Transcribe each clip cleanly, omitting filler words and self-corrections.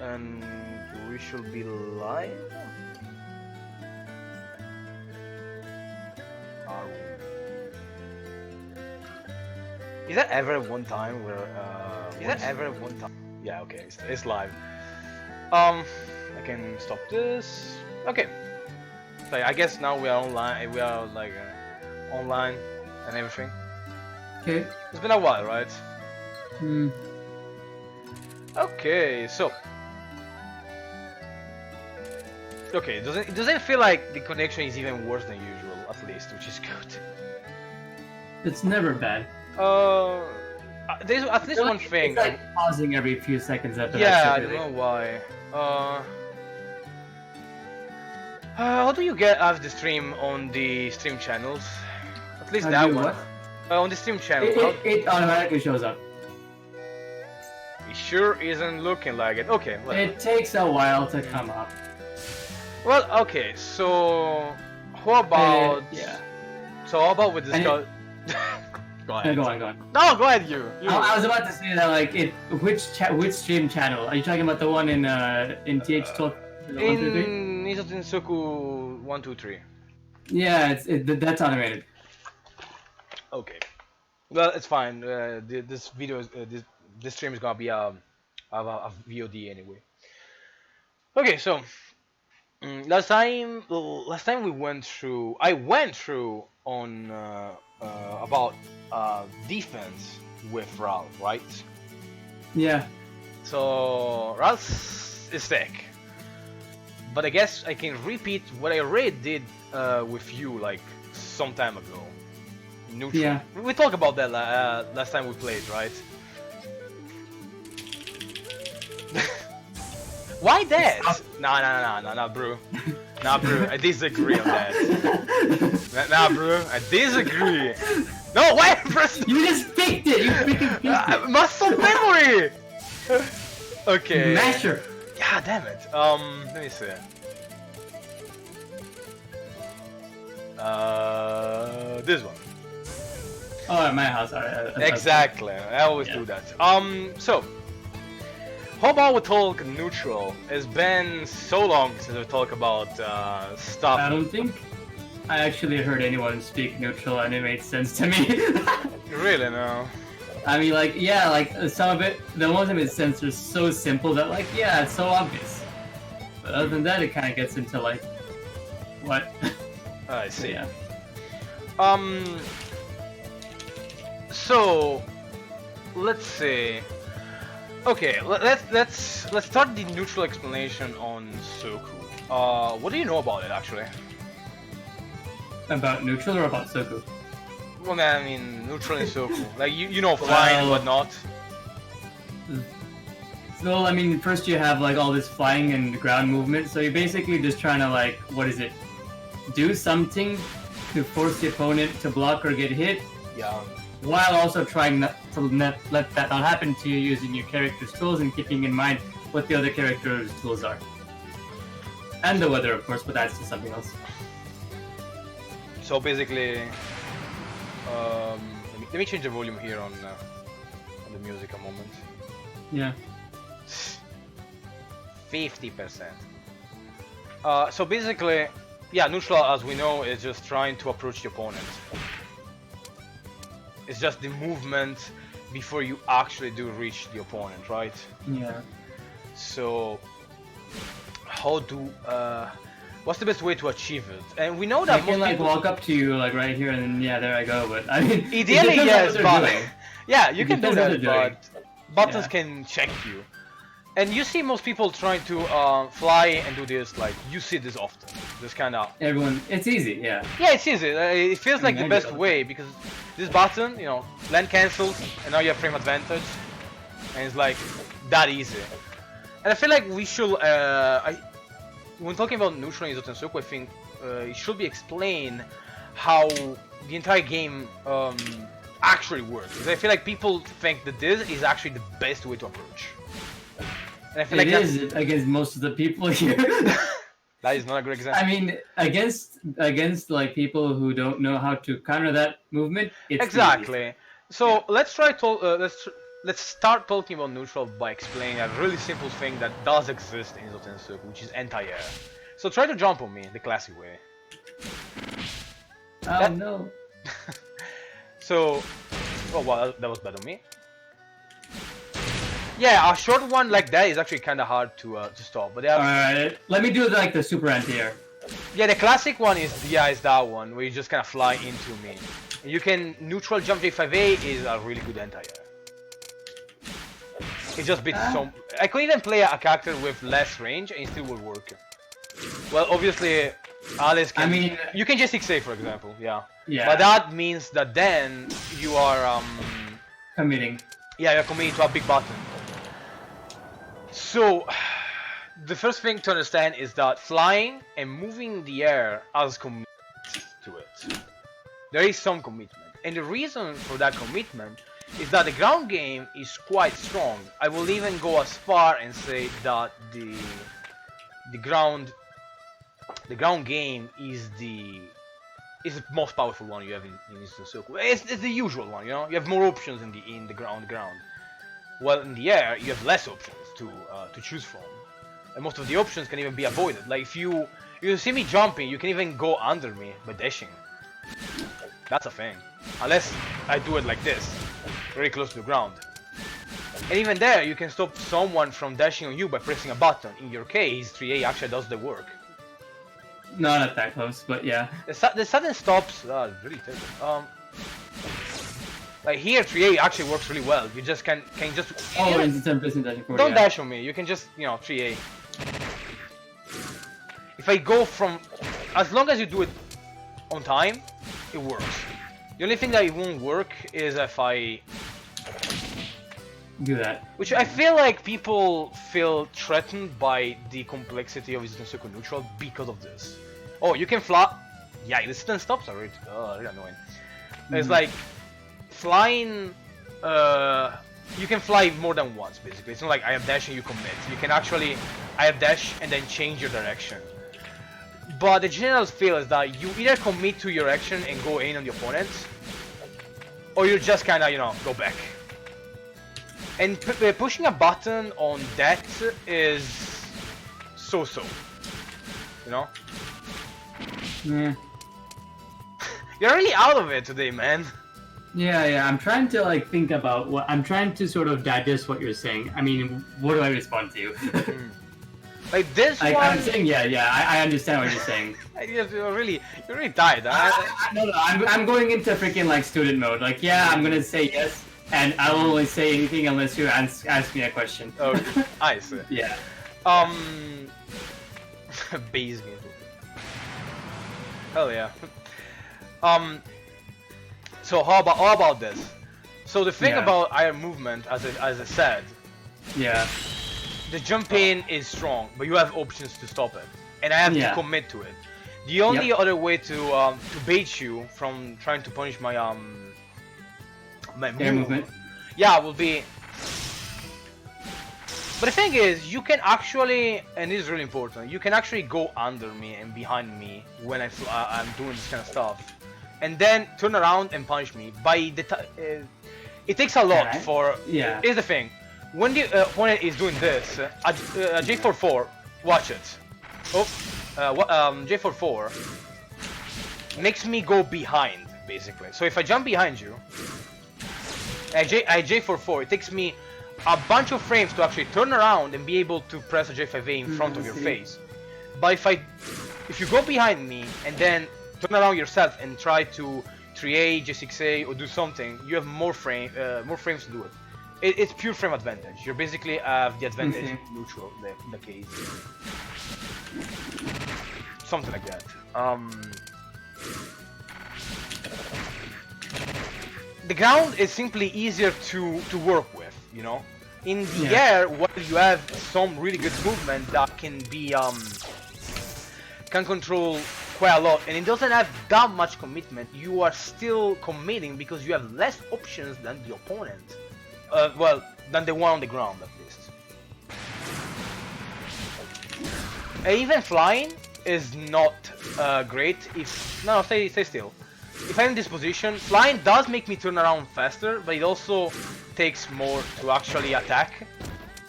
and we should be live. Are we? Is that ever one time where? Is that ever one time? Yeah. Okay. It's live. I can stop this. Okay. So I guess now we are online. We are like online and everything. Okay. It's been a while, right? Hmm. Okay, so. Okay, it doesn't feel like the connection is even worse than usual, at least, which is good. It's never bad. There's at least one thing. It's like pausing every few seconds after that. Yeah, I don't know why. How do you get off the stream on the stream channels? At least that one. What? On the stream channel. It automatically shows up. It sure isn't looking like it. Okay, whatever. It takes a while to come up. Well, okay, so how about yeah. So how about we discuss? Go ahead. Go on. No, go ahead. You. I was about to say that like which stream channel? Are you talking about the one in TH Talk? In Hisoutensoku 123. Yeah, that's automated. Okay. Well, it's fine. This video, this stream is gonna be a VOD anyway. Okay, so last time we went through. I went through on about defense with Ralph, right? Yeah. So Ralph is sick, but I guess I can repeat what I already did with you like some time ago. Neutral. Yeah. We talked about that last time we played, right? Why that? No, bro. Nah, bro. I disagree on that. Nah, bro. I disagree. No, why press? You just picked it. You freaking picked it. Muscle memory. Okay. Masher. God damn it. Let me see. This one. Oh, at my house. Alright. Exactly. I always do that. So. How about we talk neutral? It's been so long since we talk about stuff. I don't think I actually heard anyone speak neutral and it made sense to me. Really, no. I mean, like, yeah, like some of it, the most of its sense is so simple that, like, yeah, it's so obvious. But other than that, it kind of gets into like, what? I see. Yeah. So, let's see. Okay, let's start the neutral explanation on Soku. What do you know about it actually? About neutral or about Soku? Well, man, I mean neutral and Soku. Like you know flying and whatnot. So I mean, first you have like all this flying and ground movement. So you're basically just trying to like, what is it? Do something to force the opponent to block or get hit. Yeah. While also trying not to let that not happen to you using your character's tools and keeping in mind what the other character's tools are. And the weather, of course, but that's just something else. So basically, let me change the volume here on the music a moment. Yeah. 50%. So basically, yeah, neutral, as we know, is just trying to approach the opponent. It's just the movement before you actually do reach the opponent, right? Yeah. So, what's the best way to achieve it? And we know that I can like walk up to you like right here and then yeah, there I go. But I mean, ideally yes, but yeah, you can do that, but buttons Yeah. can check you. And you see most people trying to fly and do this, like, you see this often. This kind of... Everyone, it's easy, yeah. Yeah, it's easy. It feels like the best way, because this button, you know, land cancels, and now you have frame advantage. And it's like, that easy. And I feel like we should... when talking about neutral in Hisoutensoku, I think it should be explained how the entire game actually works. Because I feel like people think that this is actually the best way to approach. And I feel It like is against most of the people here. That is not a good example. I mean, against like people who don't know how to counter that movement. It's exactly. easy. So let's try to let's start talking about neutral by explaining a really simple thing that does exist in Hisoutensoku, which is anti-air. So try to jump on me the classic way. Oh no. So, oh well, that was bad on me. Yeah, a short one like that is actually kind of hard to stop. But they have... Alright, let me do like the super anti-air. Yeah, the classic one is that one where you just kind of fly into me. And you can neutral jump J5A is a really good anti-air. It just beats some. I could even play a character with less range and it still would work. Well, obviously, Alice can. I mean, you can just 6A for example, yeah. Yeah. But that means that then you are committing. Yeah, you're committing to a big button. So, the first thing to understand is that flying and moving in the air has commitment to it. There is some commitment. And the reason for that commitment is that the ground game is quite strong. I will even go as far and say that the ground game is the most powerful one you have in Hisoutensoku. It's the usual one, you know. You have more options in the ground. While in the air, you have less options to choose from, and most of the options can even be avoided. Like if you see me jumping, you can even go under me by dashing. That's a thing, unless I do it like this, very close to the ground. And even there, you can stop someone from dashing on you by pressing a button. In your case, 3A actually does the work. No, not that close, but yeah. The sudden stops are really terrible. Like here, 3A actually works really well. You just can just. Oh, it's 10% dashing forward. Don't dash on me. You can just 3A. If I go from, as long as you do it on time, it works. The only thing that it won't work is if I do that. Which I feel like people feel threatened by the complexity of Hisoutensoku neutral because of this. Oh, you can fly. Yeah, the sudden stops are really annoying. It's like flying. You can fly more than once, basically. It's not like I have dash and you commit. You can actually I have dash and then change your direction. But the general feel is that you either commit to your action and go in on the opponent, or you just kind of go back. And pushing a button on that is so-so, Yeah. You're really out of it today, man. Yeah. I'm trying to think about what I'm trying to sort of digest what you're saying. I mean, what do I respond to? Like this one. I'm saying, I understand what you're saying. You're really tired. No, I'm going into freaking student mode. I'm gonna say yes. And I will only say anything unless you ask me a question. Okay, I see. Yeah. Base game. Hell yeah. So how about this? So the thing about air movement, as I said. Yeah. The jump in is strong, but you have options to stop it, and I have to commit to it. The only other way to bait you from trying to punish my my movement, will be. But the thing is, you can actually, and this is really important, you can actually go under me and behind me when I'm doing this kind of stuff, and then turn around and punish me. By the it takes a lot for. Yeah. Here's the thing. When the opponent is doing this, J44, watch it. J44 makes me go behind, basically. So if I jump behind you, J44, it takes me a bunch of frames to actually turn around and be able to press a J5A in front of your face. But if you go behind me and then turn around yourself and try to 3A, J6A, or do something, you have more frames to do it. It's pure frame advantage. You basically have the advantage in neutral in the case. Something like that. The ground is simply easier to work with, In the air, while you have some really good movement that can be can control quite a lot, and it doesn't have that much commitment, you are still committing because you have less options than the opponent. Than the one on the ground, at least. Even flying is not great if... No, stay still. if I'm in this position, flying does make me turn around faster, but it also takes more to actually attack.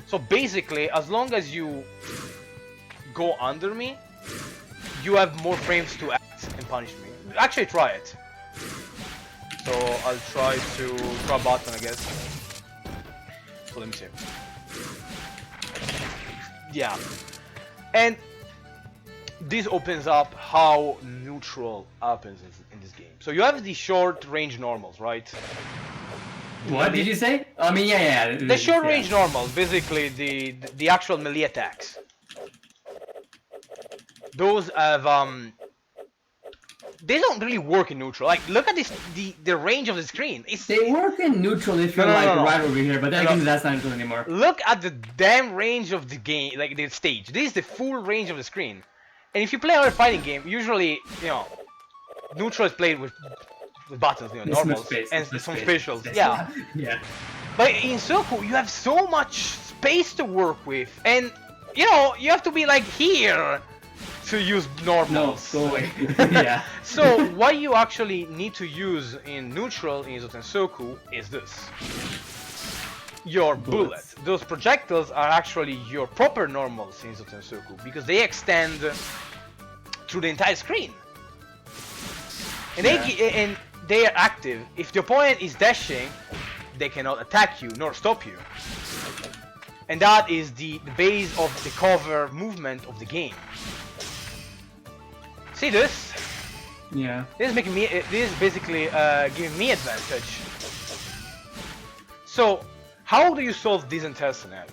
So basically, as long as you go under me, you have more frames to act and punish me. Actually, try it. So I'll try to draw a button, I guess. So let me see. Yeah. And this opens up how neutral happens in this game. So you have the short range normals, right? What did you say? I mean, yeah. The short range normals, basically the actual melee attacks. Those have they don't really work in neutral. Like, look at this, the range of the screen. They work in neutral if you're right over here, but then again, that's not neutral anymore. Look at the damn range of the game, like the stage. This is the full range of the screen. And if you play another fighting game, usually, you know, neutral is played with buttons, you know, normals and some specials. Yeah. Yeah. But in Soku, you have so much space to work with, and you know, you have to be like here to use normals. No, go away. Yeah. So what you actually need to use in neutral in Hisoutensoku is this. Your bullet. Those projectiles are actually your proper normals in Hisoutensoku because they extend through the entire screen. And they are active. If the opponent is dashing, they cannot attack you nor stop you. And that is the base of the cover movement of the game. See this? Yeah. This is making me. This is basically giving me advantage. So, how do you solve this entire scenario?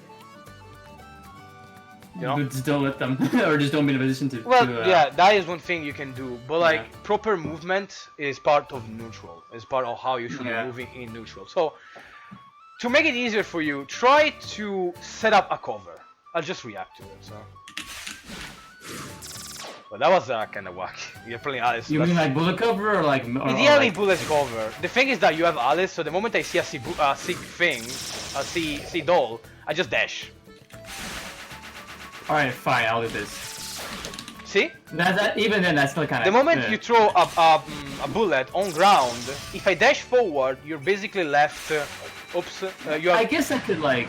You know? Just don't let them, or just don't be in a position to. Well, yeah, that is one thing you can do. But like, proper movement is part of neutral. It's part of how you should be moving in neutral. So, to make it easier for you, try to set up a cover. I'll just react to it. So. Well, that was kind of wacky. You're playing Alice. You mean like bullet cover or like? Ideally, bullet cover. The thing is that you have Alice, so the moment I see a C thing, a C doll, I just dash. Alright, fine, I'll do this. See? Even then, that's still kind of. The moment you throw a bullet on ground, if I dash forward, you're basically left. Oops. You have... I guess I could like.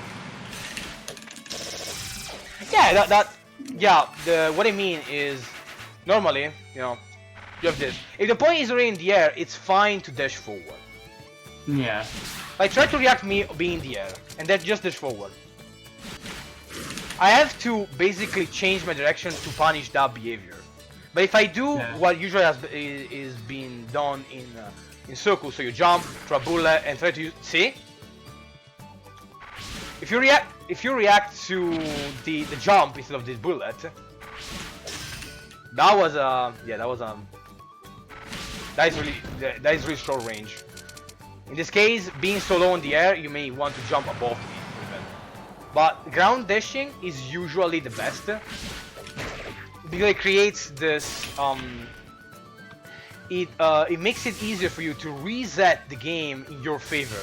Yeah, yeah. What I mean is, normally, you know, you have this. If the point is already in the air, it's fine to dash forward. Yeah. Like, try to react me being in the air, and then just dash forward. I have to basically change my direction to punish that behavior. But if I do what usually is being done in Soku, so you jump, throw a bullet, and try to use, see? If you react to the jump instead of this bullet, that is really short range. In this case, being so low in the air, you may want to jump above me. But ground dashing is usually the best because it creates this. It makes it easier for you to reset the game in your favor.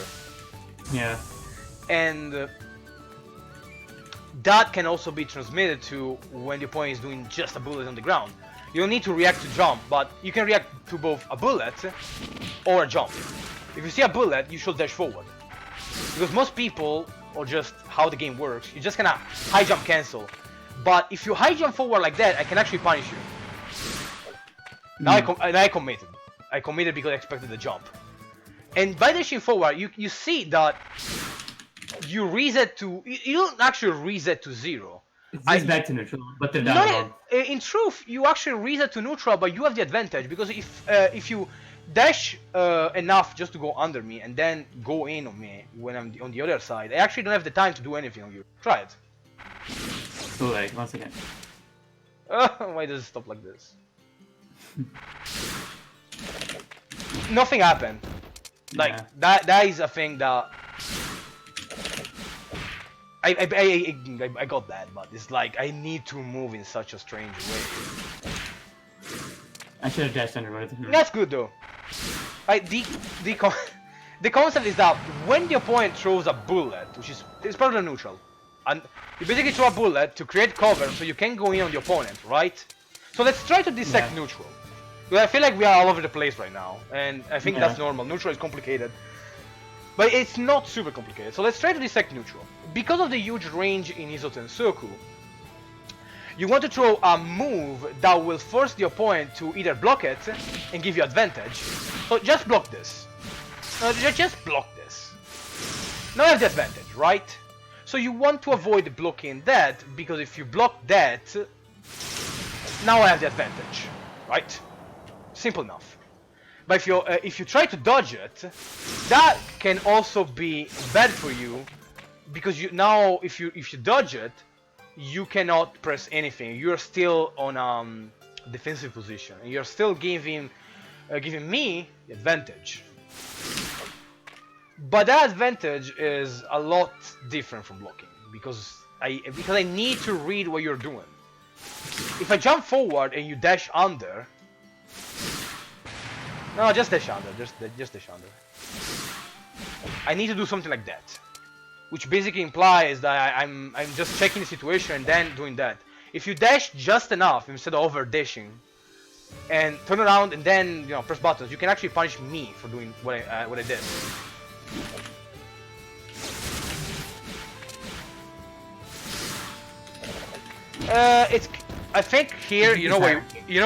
Yeah. And that can also be transmitted to when the opponent is doing just a bullet on the ground. You don't need to react to jump, but you can react to both a bullet or a jump. If you see a bullet, you should dash forward. Because most people, or just how the game works, you're just gonna high jump cancel. But if you high jump forward like that, I can actually punish you. Now I committed. I committed because I expected the jump. And by dashing forward, you see that you reset to... You don't actually reset to 0. It's back to neutral, but they're down. In truth, you actually reset to neutral, but you have the advantage. Because if you dash enough just to go under me and then go in on me when I'm on the other side, I actually don't have the time to do anything on you. Try it. Too late, once again. Why does it stop like this? Nothing happened. Like, that is a thing that... I got that, but it's like, I need to move in such a strange way. I should have dashed under it. That's good though. Like, the concept is that when the opponent throws a bullet, which is part of the neutral, and you basically throw a bullet to create cover so you can go in on the opponent, right? So let's try to dissect neutral. Well, I feel like we are all over the place right now, and I think that's normal. Neutral is complicated, but it's not super complicated. So let's try to dissect neutral. Because of the huge range in Hisoutensoku, you want to throw a move that will force the opponent to either block it and give you advantage. So just block this. No, just block this. Now I have the advantage, right? So you want to avoid blocking that, because if you block that, now I have the advantage, right? Simple enough. But if you try to dodge it, that can also be bad for you, because now if you dodge it, you cannot press anything. You're still on defensive position, and you're still giving me the advantage. But that advantage is a lot different from blocking, because I need to read what you're doing. If I jump forward and you dash under, no, just dash under, just dash under. I need to do something like that, which basically implies that I'm just checking the situation and then doing that. If you dash just enough instead of over dashing, and turn around and then press buttons, you can actually punish me for doing what I did. I think here you know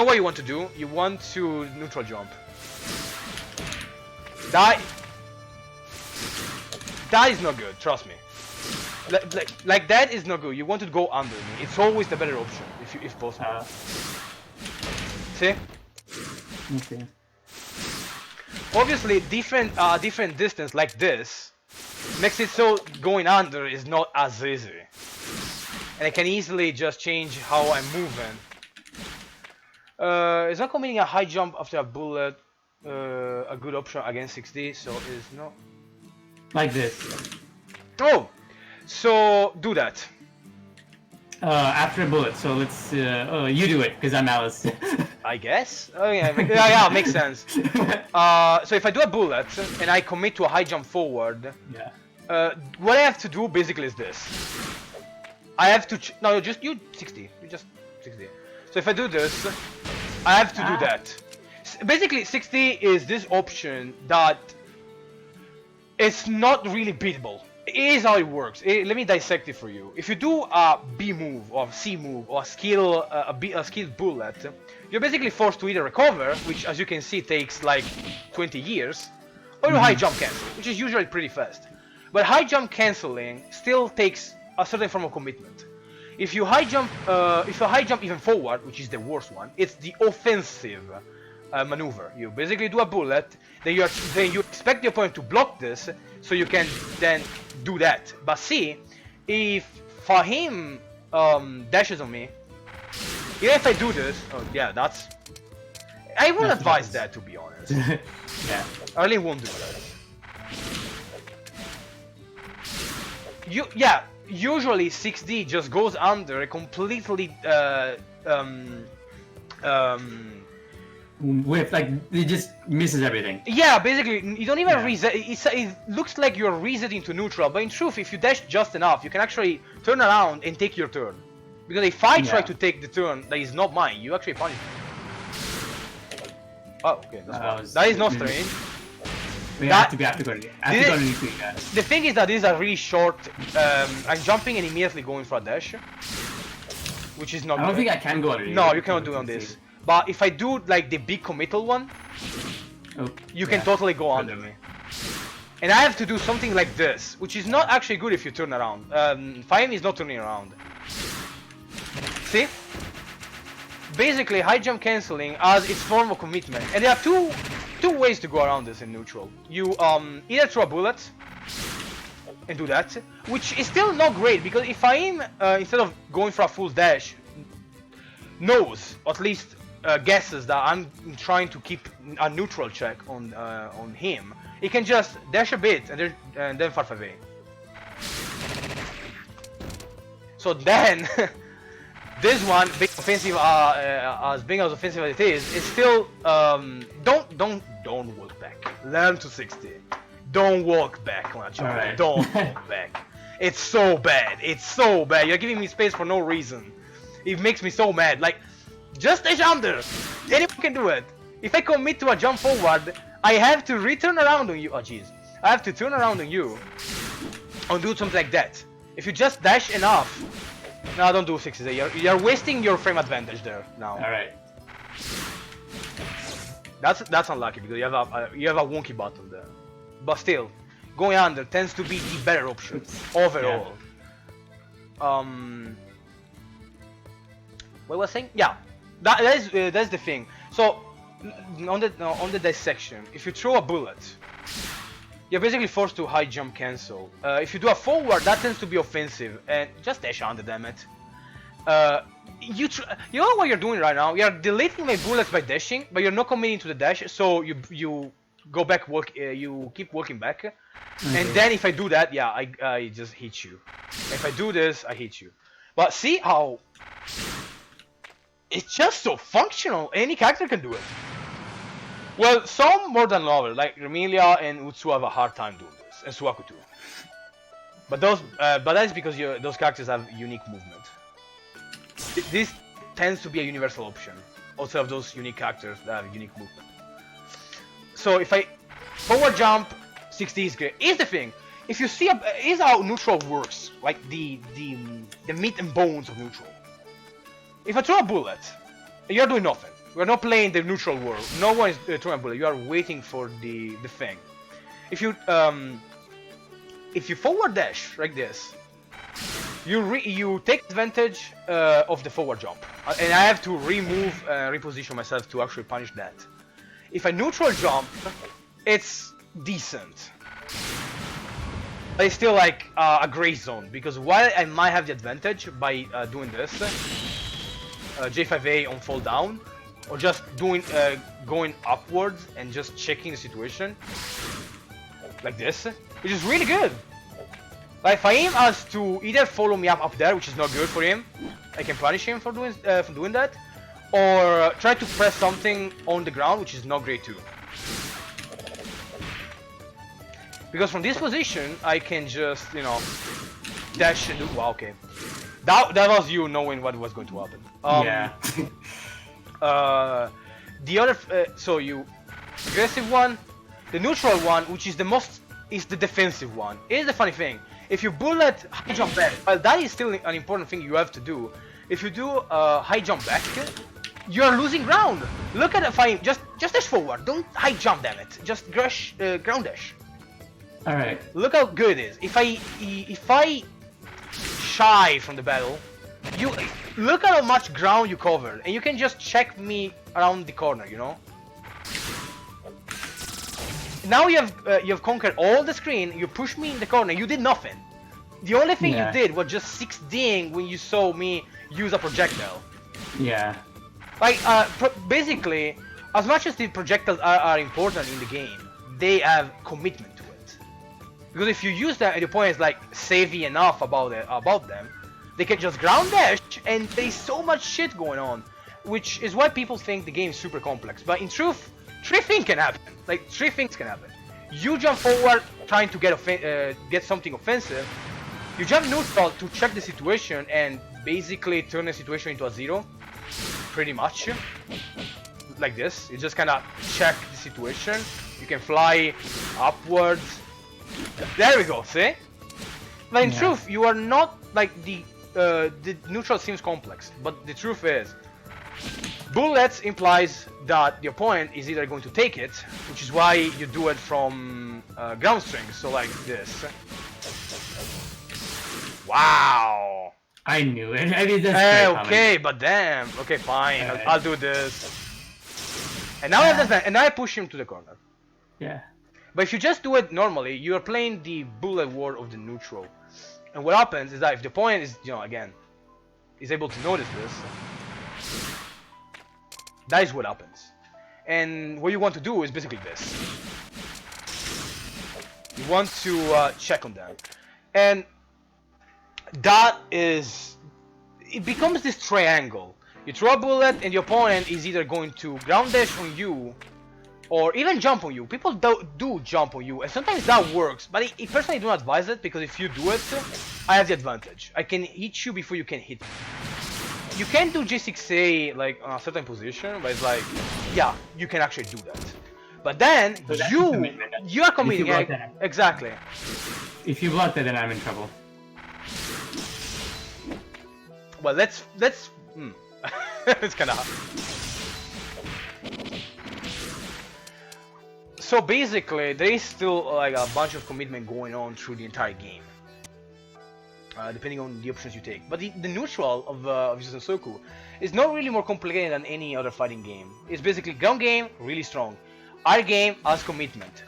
what you want to do. You want to neutral jump. That is not good. Trust me. Like that is not good. You want to go under me. It's always the better option if possible. See? Okay. Obviously, different distance like this makes it so going under is not as easy, and I can easily just change how I'm moving. Is not committing a high jump after a bullet a good option against 6D? So it's not like this. Oh, so do that. After a bullet. So let's. You do it because I'm Alice. I guess. Oh yeah, yeah, makes sense. So if I do a bullet and I commit to a high jump forward, what I have to do basically is this. I have to no, just you 60. You just 60. So if I do this, I have to do that. Basically, 60 is this option that it's not really beatable. It is how it works. Let me dissect it for you. If you do a B move or C move or a skilled bullet, you're basically forced to either recover, which as you can see takes like 20 years, or you high jump cancel, which is usually pretty fast. But high jump canceling still takes a certain form of commitment. If you high jump even forward, which is the worst one, it's the offensive maneuver. You basically do a bullet, then you expect the opponent to block this, so you can then do that. But see, if Fahim dashes on me, even if I do this, oh yeah, that's. I won't advise that, to be honest. Yeah. I really won't do that. Usually 6D just goes under a completely with like it just misses everything. Yeah, basically you don't even reset. It looks like you're resetting to neutral, but in truth, if you dash just enough, you can actually turn around and take your turn. Because if I try to take the turn that is not mine, you actually punish me. Oh, okay, that is not strange. We have to go to anything. The thing is that these are really short. I'm jumping and immediately going for a dash, which is not good. I don't think I can go underneath. No, you cannot do it on this. But if I do like the big committal one, you can totally go under me. And I have to do something like this, which is not actually good if you turn around. Fahim is not turning around. See? Basically, high jump cancelling has its form of commitment. And there are two ways to go around this in neutral. You either throw a bullet and do that, which is still not great, because if Fahim, instead of going for a full dash, knows, or at least guesses that I'm trying to keep a neutral check on him, he can just dash a bit and then farfave. So then, this one, big offensive, as big as offensive as it is still don't walk back. Learn to 60. Don't walk back on a jump. Right. Don't walk back. It's so bad. It's so bad. You're giving me space for no reason. It makes me so mad. Like, just dash under. Anyone can do it. If I commit to a jump forward, I have to return around on you. Oh jeez. I have to turn around on you and do something like that. If you just dash enough, no, don't do 60. You're wasting your frame advantage there now. All right. That's unlucky because you have a wonky button there. But still, going under tends to be the better option overall. Yeah. What was I saying? Yeah, that's the thing. So on the dissection, if you throw a bullet, you're basically forced to high jump cancel. If you do a forward, that tends to be offensive, and just dash under, damn it. You know what you're doing right now? You're deleting my bullets by dashing, but you're not committing to the dash, so you go back, you keep walking back, and then if I do that, yeah, I just hit you. If I do this, I hit you. But see how it's just so functional. Any character can do it. Well, some more than others, like Remilia and Utsu have a hard time doing this, and Suaku too. But that's because those characters have unique movement. This tends to be a universal option. Also have those unique characters that have unique movement. So if I forward jump, 60 is great. Here's the thing: if you see, here's how neutral works, like the meat and bones of neutral. If I throw a bullet, you're doing nothing. We're not playing the neutral world. No one is throwing a bullet. You are waiting for the thing. If you forward dash like this, you take advantage of the forward jump, and I have to reposition myself to actually punish that. If I neutral jump, it's decent. But it's still like a gray zone, because while I might have the advantage by doing this, J5A on fall down, or just doing going upwards and just checking the situation like this, which is really good. Like Fahim has to either follow me up there, which is not good for him. I can punish him for doing that, or try to press something on the ground, which is not great too. Because from this position, I can just, you know, dash and do. Wow, okay. That was you knowing what was going to happen. Yeah. The other, so you aggressive one, the neutral one, which is the defensive one. Here's the funny thing: if you bullet high jump back, well, that is still an important thing you have to do. If you do high jump back, you are losing ground. Look at Fahim, just dash forward. Don't high jump, damn it. Just ground dash. All right. Look how good it is. If I shy from the battle, you look at how much ground you covered, and you can just check me around the corner, you know. Now you have conquered all the screen. You pushed me in the corner. You did nothing. The only thing you did was just 6D'ing when you saw me use a projectile. Yeah. Like basically, as much as the projectiles are important in the game, they have commitment to it. Because if you use them and the point is like savvy enough about them, they can just ground dash, and there's so much shit going on, which is why people think the game is super complex. But in truth, three things can happen. Like 3 things can happen. You jump forward trying to get something offensive. You jump neutral to check the situation and basically turn the situation into a 0. Pretty much. Like this. You just kind of check the situation. You can fly upwards. There we go, see? But in truth, you are not like the neutral seems complex, but the truth is, bullets implies that the opponent is either going to take it, which is why you do it from ground strings, so like this. Wow! I knew it. I mean, that's okay, but damn. Okay, fine. I'll do this. And now I have this, and now I push him to the corner. Yeah. But if you just do it normally, you are playing the bullet war of the neutral. And what happens is that if the opponent is, you know, again, is able to notice this, that is what happens. And what you want to do is basically this. You want to check on them. And that is, it becomes this triangle. You throw a bullet and the opponent is either going to ground dash on you or even jump on you. People do jump on you, and sometimes that works, but I personally don't advise it, because if you do it, I have the advantage. I can hit you before you can hit me. you can do J6A like on a certain position, but it's like, yeah, you can actually do that. But then So that's you commitment. are committing block that. exactly. If you block that, then I'm in trouble. Well, let's it's kind of hard. So basically, there is still like a bunch of commitment going on through the entire game, depending on the options you take. But the neutral of Hisoutensoku is not really more complicated than any other fighting game. It's basically ground game, really strong. Air game has commitment.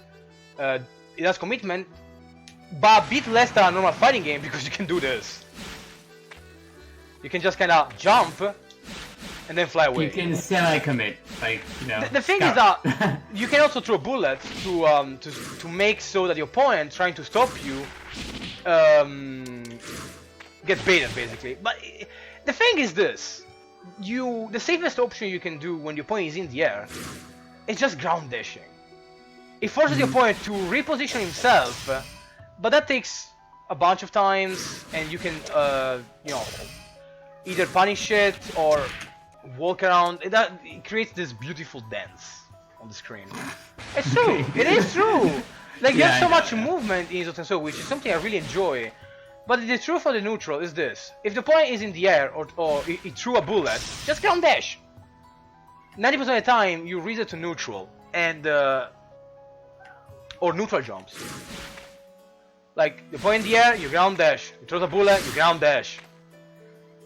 It has commitment, but a bit less than a normal fighting game because you can do this. You can just kind of jump and then fly away. You can semi-commit, like, you know. The thing is that you can also throw bullets to make so that your opponent trying to stop you gets baited basically. But the thing is this: the safest option you can do when your opponent is in the air is just ground dashing. It forces your opponent to reposition himself, but that takes a bunch of times, and you can you know, either punish it or walk around. It creates this beautiful dance on the screen. It's true. It is true. Like Yeah, there's so I know, much yeah. movement in Hisoutensoku, which is something I really enjoy. But the truth for the neutral is this: if the opponent is in the air or he threw a bullet, just ground dash. 90% of the time, you reset to neutral and or neutral jumps. Like the opponent in the air, you ground dash. You throw the bullet, you ground dash.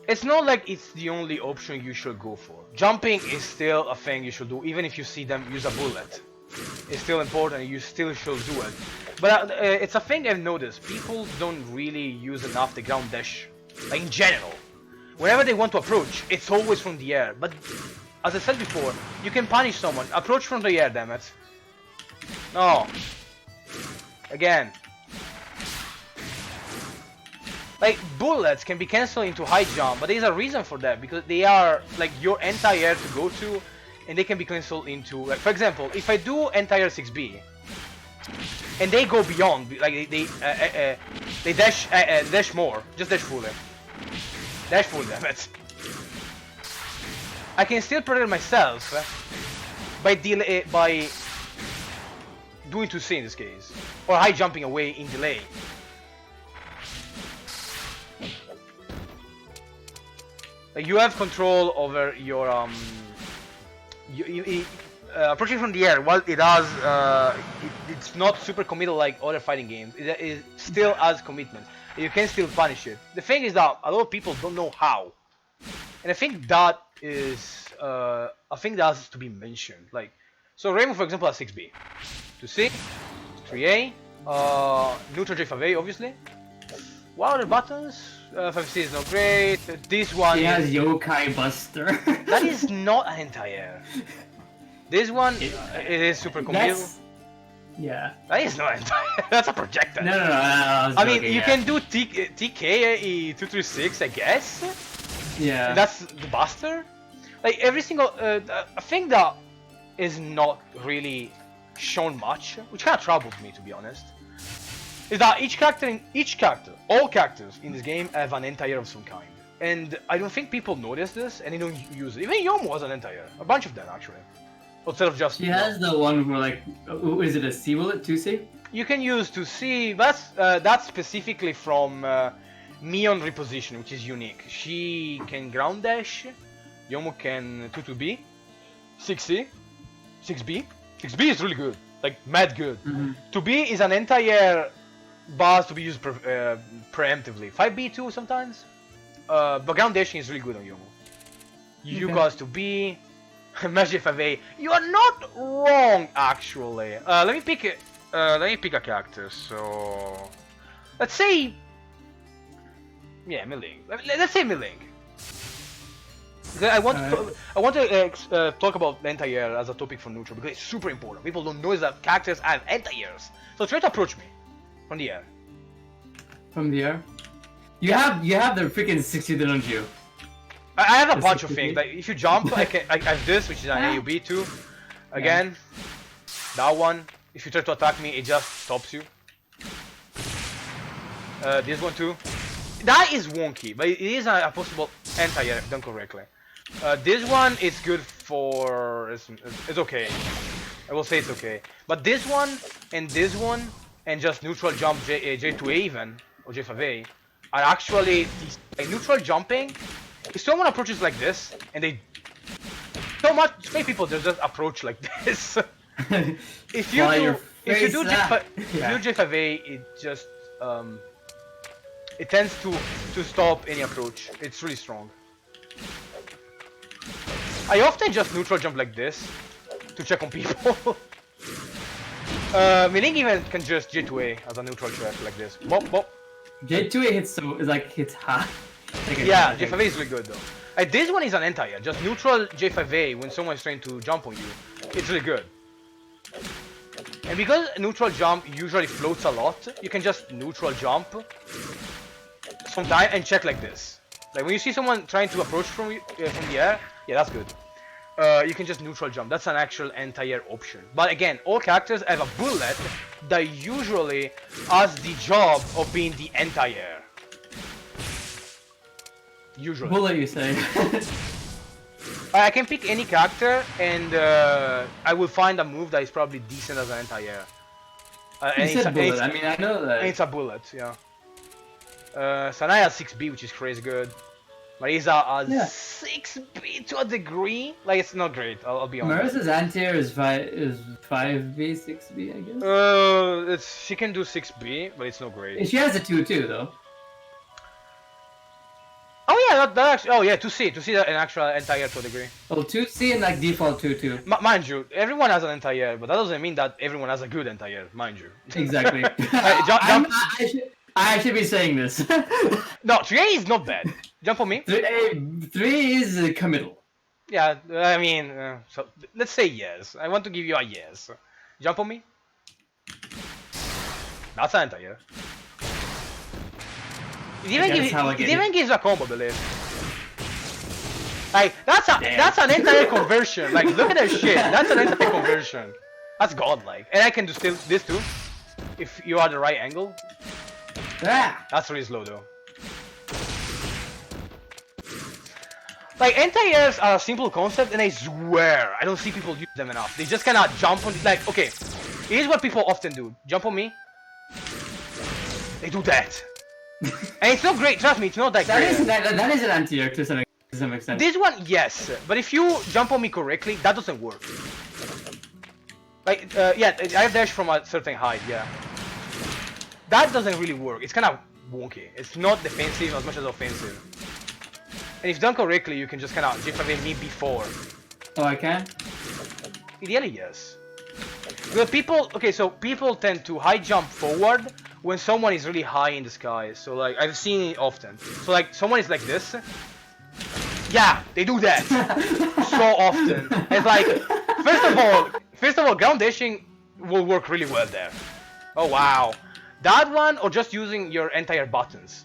It's not like it's the only option you should go for. Jumping is still a thing you should do, even if you see them use a bullet. It's still important, and you still should do it. But it's a thing I've noticed. People don't really use enough the ground dash, like in general. Whenever they want to approach, it's always from the air. But as I said before, you can punish someone. Approach from the air, damn it. No. Again. Like, bullets can be cancelled into high jump, but there's a reason for that, because they are like your anti-air to go to, and they can be cancelled into, like, for example, if I do anti-air 6B, and they go beyond, like they dash more, just dash fully. Dash full, damn it. I can still protect myself by doing 2C in this case, or high jumping away in delay. Like you have control over your approaching from the air. While it has, it's not super committal like other fighting games. It still has commitment. You can still punish it. The thing is that a lot of people don't know how, and I think that is a thing that has to be mentioned. Like, so Rainbow, for example, has 6B, 2C, 3A, neutral J5A, obviously. What are the buttons? 5C is not great. This one He has is... Yokai Buster. That is not an anti-air. This one, it is super committal. Yeah. That is not anti-air. That's a projectile. No. I mean, you can do TK 236, I guess. Yeah. That's the Buster. Like every single, a thing that is not really shown much, which kind of troubles me to be honest, is that all characters in this game have an anti-air of some kind, and I don't think people notice this, and they don't use it. Even Yomo has an anti-air, a bunch of them actually, instead of just. She has the one where like, is it a C bullet 2C? You can use 2C, but that's specifically from Mion reposition, which is unique. She can ground dash, Yomo can 2-2B, 6C, 6B. 6B is really good, like mad good. 2B is an anti-air bars to be used preemptively. 5B too sometimes, but ground dashing is really good on Yomo. Yuka has 2B, Magic 5A. You are not wrong actually. Let me pick a character. So let's say, yeah, Milling. Let's say Milling. I want to talk about anti-air as a topic for neutral because it's super important. People don't know that characters have anti-airs. So try to approach me from the air. From the air? You have the freaking 60, don't you? I have a The bunch of 60? things. Like if you jump, I have this, which is an AUB too. Again, that one. If you try to attack me, it just stops you. This one too. That is wonky, but it is a possible. anti-air if done correctly. This one is good for... It's okay. I will say it's okay. But this one, and just neutral jump J2A even, or J5A, are actually... Like, neutral jumping, if someone approaches like this, and they... Many people just approach like this. If you do J5A, it just... it tends to stop any approach. It's really strong. I often just neutral jump like this to check on people. Meaning even can just J2A as a neutral trap like this. Bop bop. J2A hits high. Yeah, J5A is really good though. Like this one is an anti-air. Just neutral J5A when someone is trying to jump on you. It's really good. And because neutral jump usually floats a lot, you can just neutral jump sometime and check like this. Like when you see someone trying to approach from the air, yeah, that's good. You can just neutral jump. That's an actual anti-air option. But again, all characters have a bullet that usually has the job of being the anti-air. Usually. Bullet, you say? I can pick any character and I will find a move that is probably decent as an anti-air. You said bullet. I mean, I know that. And it's a bullet, yeah. Sanaya has 6B, which is crazy good. Marisa has 6B to a degree. Like, it's not great, I'll be honest. Marisa's anti-air is 5B, 6B, I guess? She can do 6B, but it's not great. She has a 2-2, though. Oh yeah, that actually, oh yeah, 2C an actual anti-air to a degree. Oh, 2C and like default 2-2. Mind you, everyone has an anti-air, but that doesn't mean that everyone has a good anti-air, mind you. Exactly. I should be saying this. No, 3A is not bad. Jump on me. 3 is committal. Yeah, I mean, so let's say yes. I want to give you a yes. Jump on me. That's an anti-air. It even gives a combo, believe. Like that's an anti-air conversion. Like look at that shit. That's an anti-air conversion. That's godlike. And I can do still this too, if you are the right angle. That's really slow though. Like anti-airs are a simple concept, and I swear I don't see people use them enough. They just cannot jump on. Like okay, here's what people often do. Jump on me. They do that. And it's not great, trust me, it's not that great. That is an anti-air to some extent. This one, yes, but if you jump on me correctly, that doesn't work. Like, yeah, I have dash from a certain height, yeah. That doesn't really work, it's kind of wonky. It's not defensive as much as offensive. And if done correctly, you can just kind of J5A me before. Oh, I can? Ideally, yes. Well, people tend to high jump forward when someone is really high in the sky. So like I've seen it often. So like someone is like this. Yeah, they do that so often. It's like first of all, ground dashing will work really well there. Oh wow, that one or just using your entire buttons.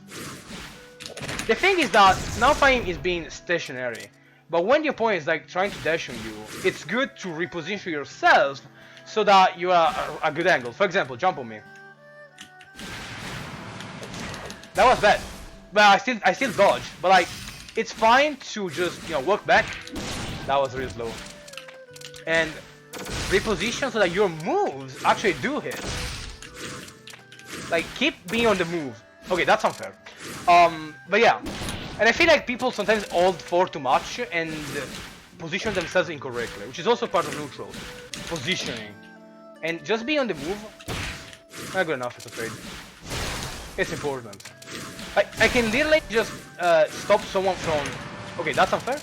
The thing is that MFahim is being stationary, but when your opponent is like trying to dash on you, it's good to reposition yourself so that you are a good angle. For example, jump on me. That was bad. Well, I still dodge, but like it's fine to just walk back. That was really slow. And reposition so that your moves actually do hit. Like keep being on the move. Okay, that's unfair. But yeah, and I feel like people sometimes hold for too much and position themselves incorrectly, which is also part of neutral positioning. And just be on the move. Not good enough, it's afraid. It's important. I can literally just stop someone from... Okay, that's unfair.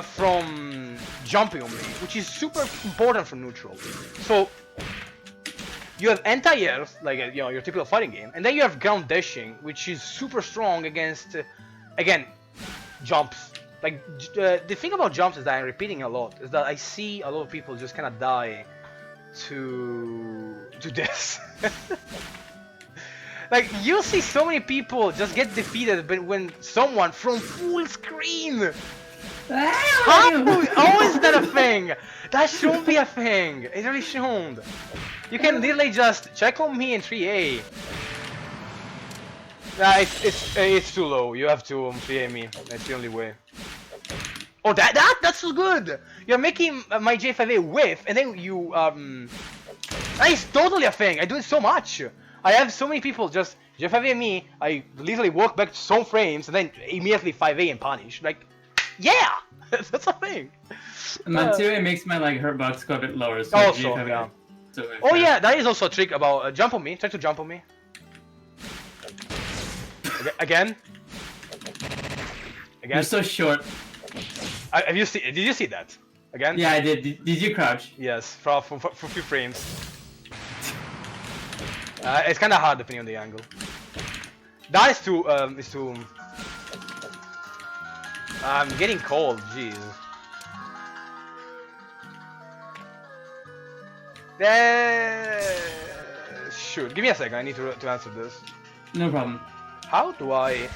From jumping on me, which is super important for neutral. So you have anti-airs, like your typical fighting game, and then you have ground dashing, which is super strong against, again, jumps. Like the thing about jumps is that I'm repeating a lot. Is that I see a lot of people just kind of die to this. Like you see so many people just get defeated, but when someone from full screen. How is that a thing? That shouldn't be a thing. It really shouldn't. You can literally just check on me in 3A. Nah, it's too low. You have to PA me. That's the only way. Oh, that's so good. You're making my J5A whiff, and then you that is totally a thing. I do it so much. I have so many people just J5A me. I literally walk back to some frames and then immediately 5A and punish. Like, yeah, that's a thing. Matsui makes my like hurt box go a bit lower. So Also, J5A yeah. so Oh yeah, that is also a trick about jump on me. Try to jump on me. Again. You're so short. Have you seen? Did you see that? Again? Yeah, I did. Did you crouch? Yes, for a few frames. It's kind of hard depending on the angle. That is too. I'm getting cold. Jeez. Shoot. Give me a second. I need to answer this. No problem. How do I?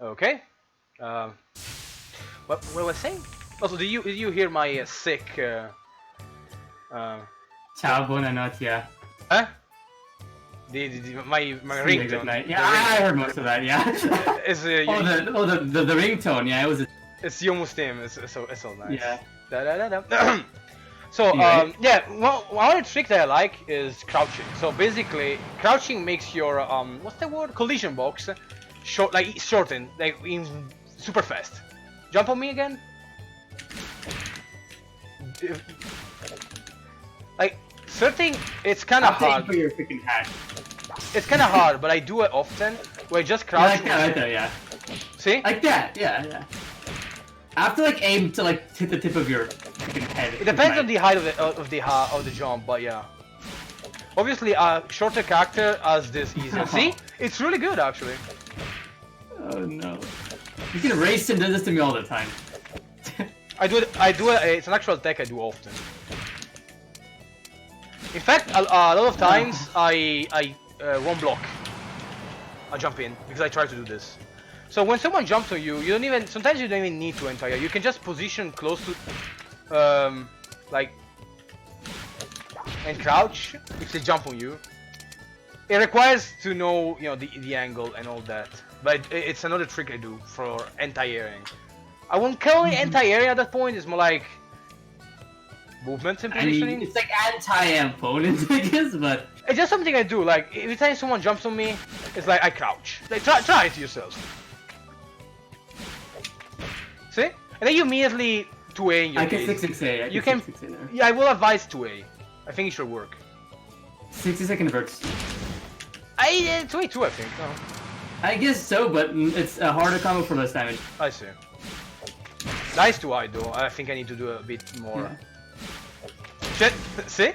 Okay. What was I saying? Also, did you hear my sick? Ciao, buonanotte. Yeah. Huh? My See you, ringtone. good night. Yeah, I heard most of that. Yeah. It's the ringtone. Yeah, it was. It's Yo Muslim. It's so nice. Yeah. Da, da, da, da. So Anyway. yeah, well, one other trick that I like is crouching. So basically, crouching makes your what's the word? Collision box short, like shorten, like in super fast. Jump on me again. Like certain, it's kind of hard. For your freaking hat. It's kind of hard, but I do it often. Where I just Yeah, crouch. like that right there. Yeah. See? Like that. Yeah, yeah. I have to like aim to like hit the tip of your freaking head. It depends on the height of the jump, but yeah. Obviously, a shorter character has this easier. See, it's really good actually. Oh no! You can race and do this to me all the time. I do it. It's an actual attack I do often. In fact, a lot of times I won't block. I jump in because I try to do this. So when someone jumps on you, sometimes you don't even need to enter. You can just position close to, like, and crouch if they jump on you. It requires to know, the angle and all that. But it's another trick I do for anti-airing. I won't call it anti-airing at that point. It's more like movement and positioning. I mean, it's like anti-opponent, I guess, but it's just something I do. Like every time someone jumps on me, it's like I crouch. Like try it yourselves. See? And then you immediately 2A in your I can case. 6A. You can. 6A there. Yeah, I will advise 2A. I think it should work. 60-second bursts. 2A too, I think. No. I guess so, but it's a harder combo for less damage. I see. Nice 2I though. I think I need to do a bit more. Yeah. Shit. See?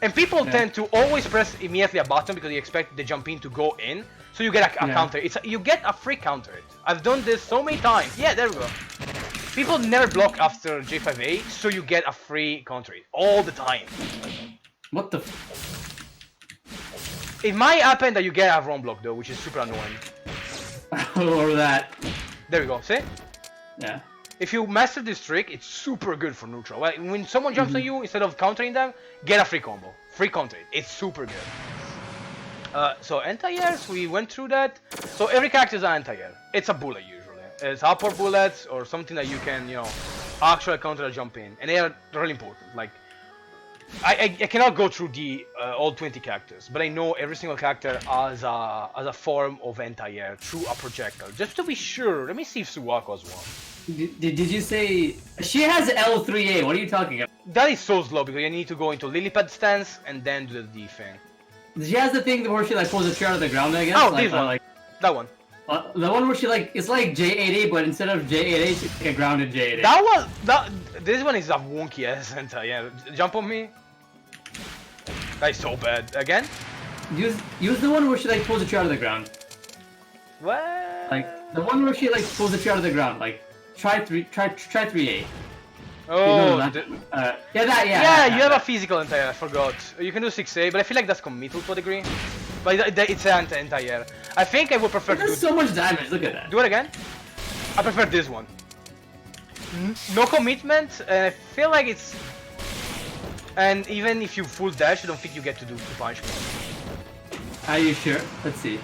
And people tend to always press immediately a button because you expect the jump in to go in. So you get a counter. You get a free counter. I've done this so many times. Yeah, there we go. People never block after J5A, so you get a free counter all the time. What the? It might happen that you get a wrong block though, which is super annoying. Or that. There we go. See? Yeah. If you master this trick, it's super good for neutral. Like, when someone jumps on you, instead of countering them, get a free combo. Free counter. It's super good. So anti-airs, we went through that. So every character is an anti-air. It's a bullet usually. It's upward bullets or something that you can, actually counter a jump in, and they are really important. Like, I cannot go through the all 20 characters, but I know every single character as a form of anti-air through a projectile. Just to be sure, let me see if Suwako has one. Did you say she has L3A? What are you talking about? That is so slow because you need to go into lily pad stance and then do the D thing. She has the thing where she like pulls a chair out of the ground, I guess. Oh, like, this one. like That one. the one where she like it's like J80, but instead of J80, she's like a grounded J80. This one is a wonky ass anti-air. Jump on me. That is so bad. Again? Use the one where she like pulls a chair out of the ground. What? Like the one where she like pulls a chair out of the ground. Like try 3A. Oh, Yeah, you have a physical anti-air, I forgot. You can do 6A, but I feel like that's committal to a degree. But it's an anti-air. I think I would prefer it to do does so much damage, look at that. Do it again? I prefer this one. No commitment, and I feel like it's... And even if you full dash, I don't think you get to do the punishment. Are you sure? Let's see.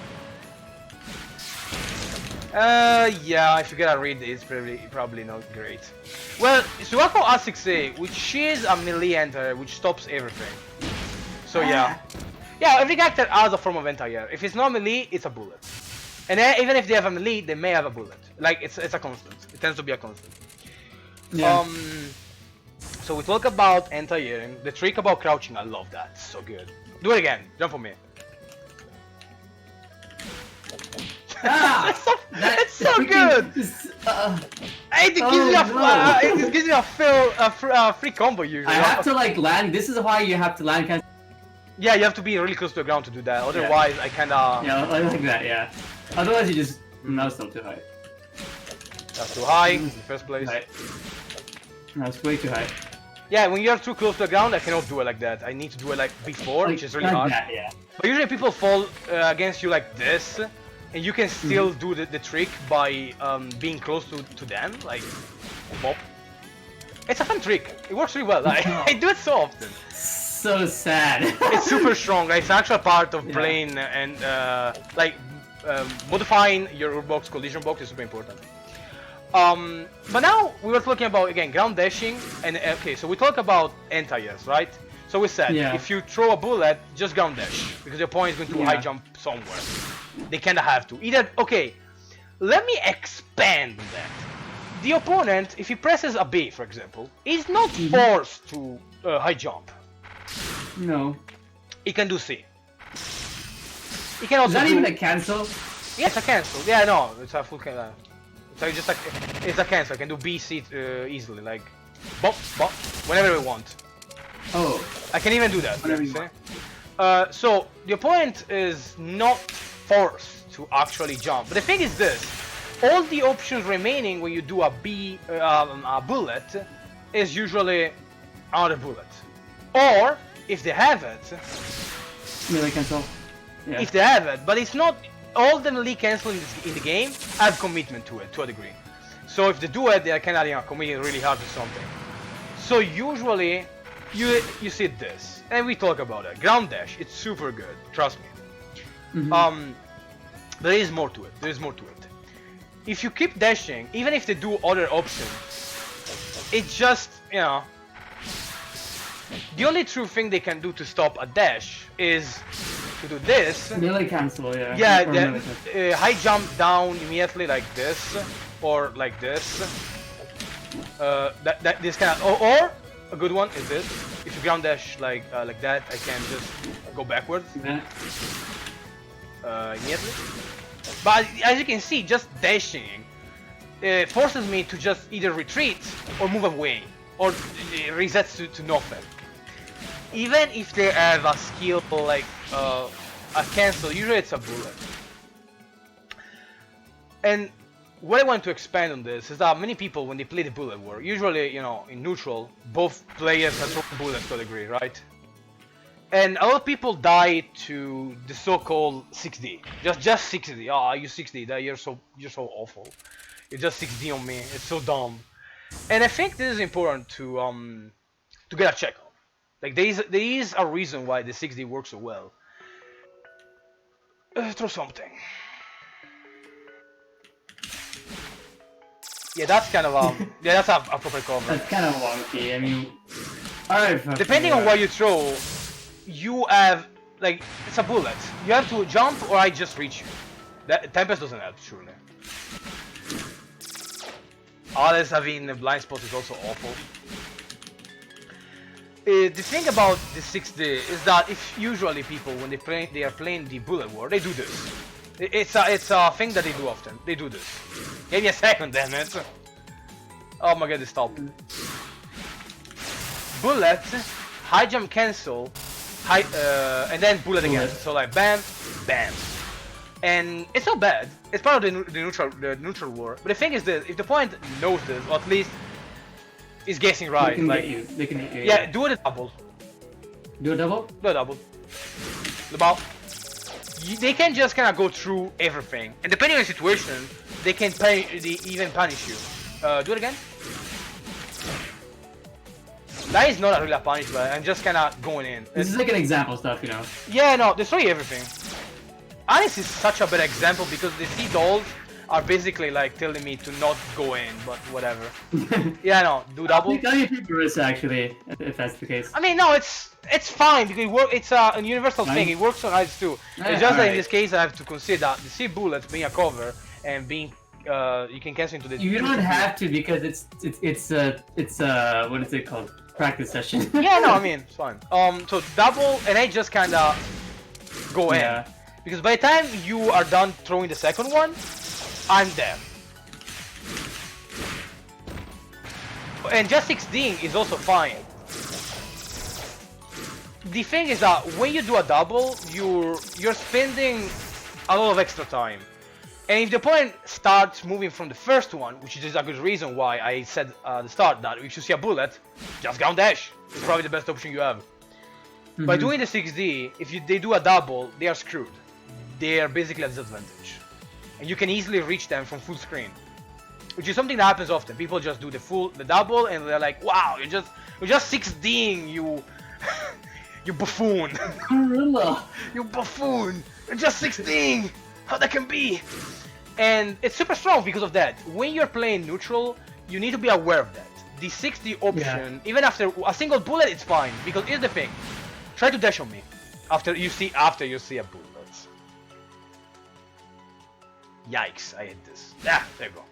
Yeah, if you gotta read it, it's probably not great. Well, Suwako has 6A, which is a melee anti-air, which stops everything. So yeah. Yeah, every character has a form of anti-air. If it's not melee, it's a bullet. And even if they have a melee, they may have a bullet. Like, it's a constant. It tends to be a constant. Yeah. So we talk about anti-airing. The trick about crouching, I love that. It's so good. Do it again. Jump on me. It's so good. It gives you a free combo usually. I have to like land. This is why you have to land. Yeah, you have to be really close to the ground to do that. Otherwise, I kinda. Yeah, I like that. Yeah. Otherwise, you just no, it's still too high. That's too high in the first place. Right. No, it's way too high. Yeah, when you're too close to the ground, I cannot do it like that. I need to do it like before, which is really hard. That, yeah. But usually people fall against you like this, and you can still do the trick by being close to them, like bop. It's a fun trick. It works really well. I do it so often. So sad. It's super strong. It's an actual part of playing and modifying your box collision box is super important. But now we were talking about again ground dashing and okay, so we talk about anti-airs, right? So we said if you throw a bullet, just ground dash because your opponent is going to high jump somewhere. They kinda have to. Either let me expand that. The opponent, if he presses a B, for example, is not forced to high jump. No. He can do C. He can also Is that even a cancel? Yes, a cancel. Yeah, no, it's a full cancel. So it's a cancel. I can do B, C easily, like bop, bop, whenever we want. Oh. I can even do that. Whenever you want. So the opponent is not forced to actually jump. But the thing is this: all the options remaining when you do a bullet is usually another bullet, or if they have it, Melee cancel. Yeah. if they have it, but it's not. All the melee cancel in the game have commitment to it to a degree. So if they do it, they are kind of committing really hard to something. So usually you see this, and we talk about it. Ground dash, it's super good. Trust me. There is more to it. There is more to it. If you keep dashing, even if they do other options, it's just the only true thing they can do to stop a dash is to do this. Melee cancel, yeah. Yeah, high jump down immediately like this, or like this. This kind of, or a good one is this. If you ground dash like that, I can just go backwards immediately. But as you can see, just dashing forces me to just either retreat or move away, or resets to nothing. Even if they have a skill like a cancel, usually it's a bullet. And what I want to expand on this is that many people, when they play the bullet war, usually, in neutral, both players have thrown bullets to a degree, right? And a lot of people die to the so-called 6D. Just 6D. Oh, I use 6D. You're so awful. You're just 6D on me. It's so dumb. And I think this is important to get a check on. Like there is a reason why the 6D works so well. Throw something. Yeah, that's kind of yeah, that's a proper cover. That's kind of wonky. I mean, alright. Depending on what you throw, you have like it's a bullet. You have to jump, or I just reach you. That Tempest doesn't help, surely. Alice having a blind spot is also awful. The thing about the 6D is that if usually people when they are playing the bullet war, they do this. It's a thing that they do often. They do this. Give me a second, damn it. Oh my god, they stopped. Bullet, high jump cancel, and then bullet again. So like bam, bam. And it's not bad. It's part of the neutral war. But the thing is that if the opponent knows this, or at least is guessing right, they can like get you. They can hit you. yeah, do a double. Do a double? Do a double. About. They can just kind of go through everything, and depending on the situation, they can even punish you. Do it again. That is not a real punishment. I'm just kind of going in. This is like an example stuff, you know. Yeah, no, destroy everything. Alice is such a bad example because the sea dolls are basically like telling me to not go in, but whatever. Yeah, no, do double. I think you risk actually, if that's the case. I mean, no, it's fine because it's a universal thing. It works on Ice too. It's just that in this case I have to consider that the sea bullets being a cover and being you can cancel into the. You don't have to because it's what is it called? Practice session. Yeah, no, I mean it's fine. So double and I just kind of go in because by the time you are done throwing the second one, I'm there. And just 6D is also fine. The thing is that when you do a double, you're spending a lot of extra time. And if the opponent starts moving from the first one, which is a good reason why I said at the start that if you see a bullet, just ground dash. It's probably the best option you have. By doing the 6D, if they do a double, they are screwed. They are basically at disadvantage. And you can easily reach them from full screen. Which is something that happens often. People just do the double and they're like, wow, you're just 6D'ing, you you buffoon. Gorilla. You buffoon. You're just 16. How that can be? And it's super strong because of that. When you're playing neutral, you need to be aware of that. The 60 option, even after a single bullet, it's fine. Because here's the thing: try to dash on me after you see a bullet. Yikes! I hit this. Yeah, there you go.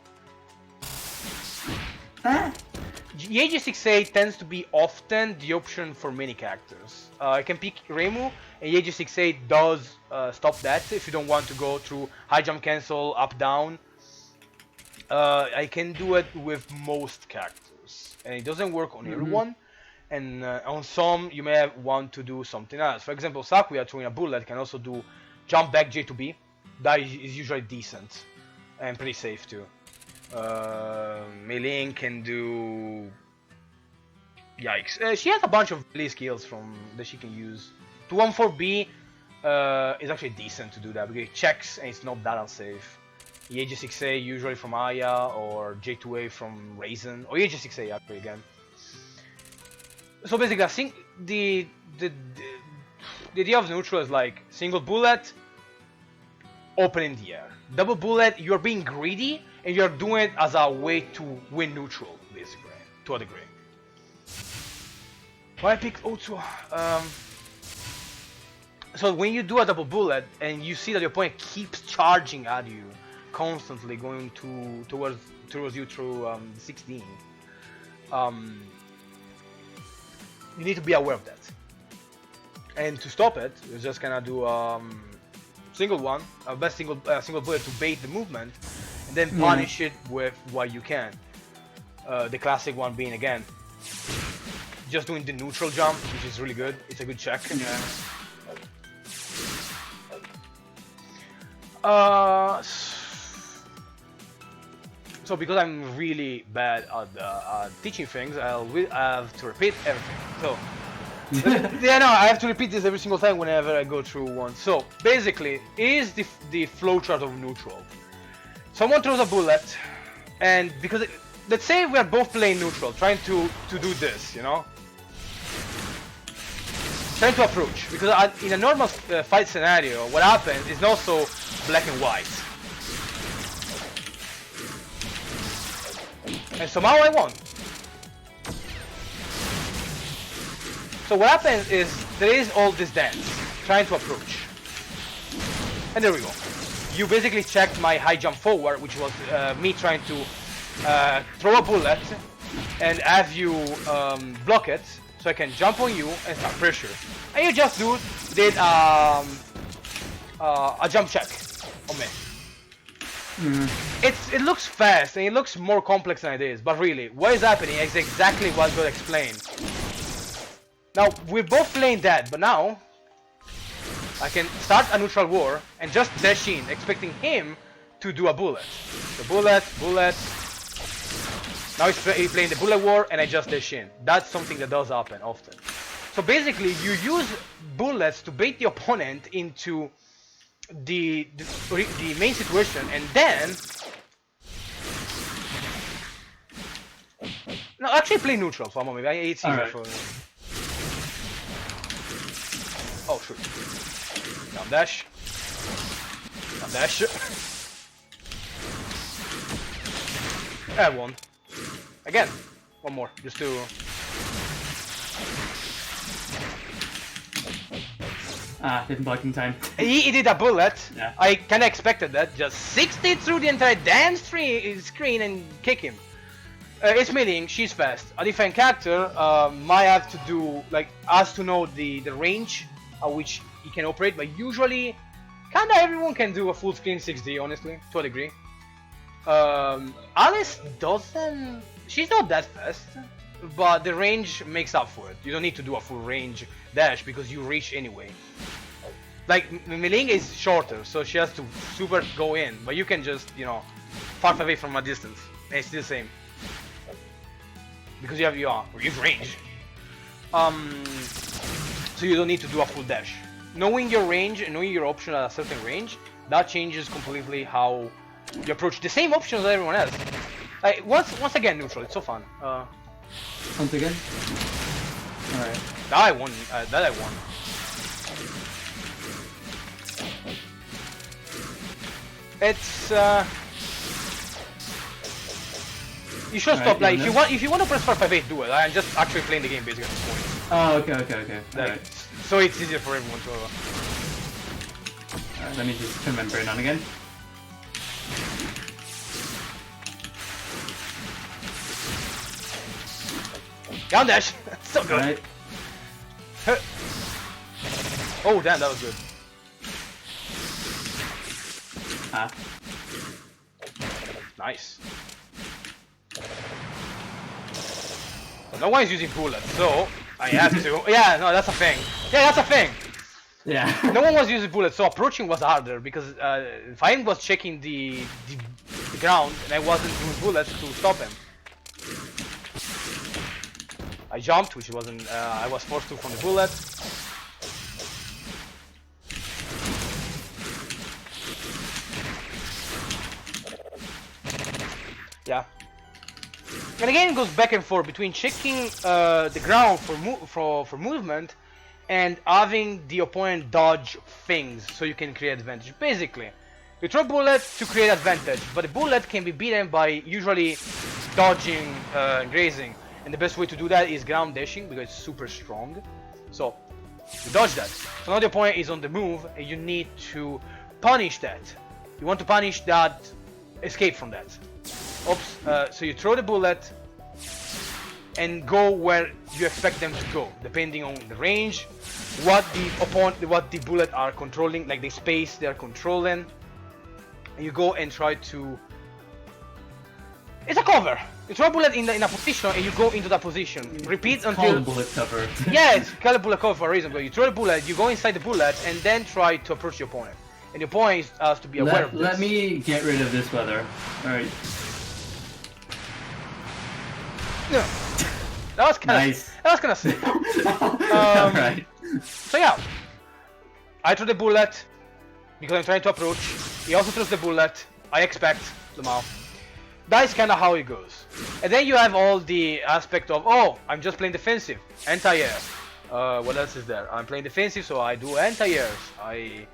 AG6A tends to be often the option for many characters. I can pick Reimu, and AG6A does stop that if you don't want to go through high jump cancel, up down. I can do it with most characters, and it doesn't work on everyone. And on some, you may want to do something else. For example, Sakuya throwing a bullet can also do jump back J to B. That is usually decent and pretty safe too. Mei-Ling can do. Yikes! She has a bunch of melee skills that she can use. 214B is actually decent to do that because it checks and it's not that unsafe. EAG6A usually from Aya or J2A from Raisin or EAG6A actually again. So basically, I think the idea of neutral is like single bullet, open in the air. Double bullet, you're being greedy and you're doing it as a way to win neutral, basically, to a degree. Why I picked O2? So when you do a double bullet and you see that your opponent keeps charging at you, constantly going towards you through 16, you need to be aware of that. And to stop it, you're just gonna do single bullet to bait the movement, and then punish it with what you can. The classic one being again, just doing the neutral jump, which is really good. It's a good check. Yeah. So because I'm really bad at teaching things, I'll have to repeat everything. So yeah, no, I have to repeat this every single time whenever I go through one. So basically, is the flowchart of neutral. Someone throws a bullet, and because let's say we are both playing neutral, trying to do this, you know. trying to approach, because in a normal fight scenario, what happens is not so black and white. And somehow I won. So what happens is there is all this dance, trying to approach. And there we go. You basically checked my high jump forward, which was me trying to throw a bullet and have you block it, so I can jump on you and start pressure. And you just did a jump check on me. It looks fast and it looks more complex than it is, but really, what is happening is exactly what got explained. Now, we're both playing dead, but now I can start a neutral war and just dash in, expecting him to do a bullet. So bullet. Now he's playing the bullet war and I just dash in. That's something that does happen often. So basically, you use bullets to bait the opponent into the main situation, and then no, actually play neutral for a moment. It's easier for me. Oh shoot! Down dash. And one. Again, one more, just to. Didn't block in time. He did a bullet. Yeah. I kinda expected that. Just 60 through the entire damn screen and kick him. It's meaning she's fast. A different character might have to do has to know the range at which he can operate, but usually kinda everyone can do a full screen 6D, honestly, to a degree. Alice doesn't. She's not that fast, but the range makes up for it. You don't need to do a full range dash because you reach anyway. Like Meling is shorter, so she has to super go in, but you can just, far away from a distance, and it's still the same because you have range. So you don't need to do a full dash. Knowing your range and knowing your option at a certain range, that changes completely how you approach the same options as everyone else. Like once again, neutral. It's so fun. Once again. All right. That I won. It's you should stop. Like if you want to press 458, do it. I'm just actually playing the game basically at this point. Oh, okay. Like, so it's easier for everyone to. Alright, let me just turn my brain on again. Down dash. So good. Right. Oh damn, that was good. Nice. No one is using bullets, so I have to. Yeah, no, that's a thing. Yeah, that's a thing. Yeah. No one was using bullets, so approaching was harder because MFahim was checking the ground and I wasn't doing bullets to stop him. I jumped, which wasn't. I was forced to from the bullet. Yeah. And again, it goes back and forth between checking the ground for movement and having the opponent dodge things so you can create advantage. Basically, you throw bullets to create advantage, but the bullet can be beaten by usually dodging grazing. And the best way to do that is ground dashing because it's super strong. So you dodge that. So now the opponent is on the move and you need to punish that. You want to punish that escape from that. Oops. So you throw the bullet and go where you expect them to go, depending on the range, what the bullet are controlling, like the space they are controlling. And you go and try to. It's a cover. You throw a bullet in a position and you go into that position. Repeat it's until. Called bullet cover. Yeah, it's called a bullet cover for a reason. But you throw the bullet, you go inside the bullet, and then try to approach your opponent. And your opponent has to be aware of this. Let me get rid of this weather. All right. Yeah. That was kind of nice. That was kind of sick. Alright. So yeah, I throw the bullet because I'm trying to approach. He also throws the bullet. I expect somehow. That's kind of how it goes. And then you have all the aspect of, oh, I'm just playing defensive, anti-air, What else is there? I'm playing defensive, so I do anti-airs. I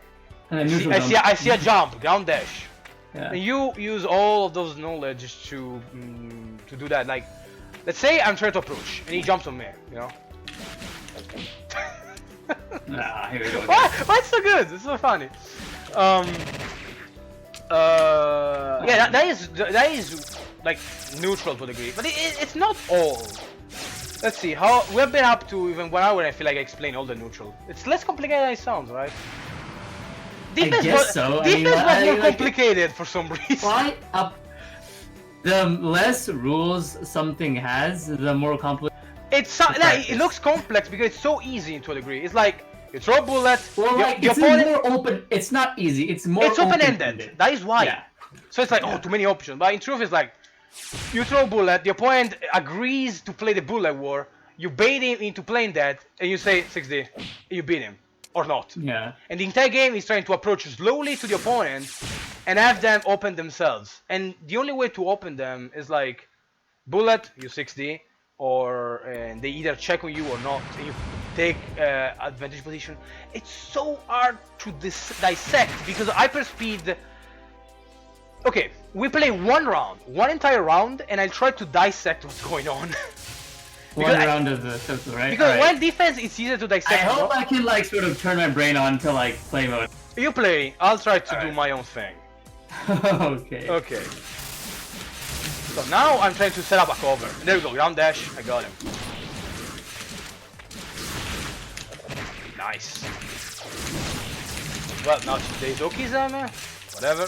see a jump, ground dash. Yeah. And you use all of those knowledge to do that. Like, let's say I'm trying to approach, and he jumps on me. You know. Nah, here we go. Why it's so good? It's so funny. Yeah, that is like neutral to a degree, but it's not all. Let's see how we've been up to even 1 hour. And I feel like I explain all the neutral. It's less complicated than it sounds, right? Defense guess so. Defense was more like complicated for some reason. Why the less rules something has, the more complicated. It looks complex because it's so easy to a degree. It's like you throw a bullet. Well, like your it's opponent, more open. It's not easy. It's more. It's open-ended. That is why. Yeah. So it's like too many options. But in truth, it's like you throw a bullet. The opponent agrees to play the bullet war. You bait him into playing that, and you say 6D. And you beat him or not. Yeah. And the entire game is trying to approach slowly to the opponent and have them open themselves. And the only way to open them is like bullet, you 6D, or they either check on you or not, and you take advantage position. It's so hard to dissect because hyperspeed. Okay, we play one entire round, and I try to dissect what's going on. One round of the total, right? Because when defense, it's easier to dissect. I hope I can like sort of turn my brain on to like play mode. You play. I'll try to do my own thing. Okay. Okay. So now I'm trying to set up a cover. There we go, ground dash, I got him. Nice. Well, now there's Okizame, whatever.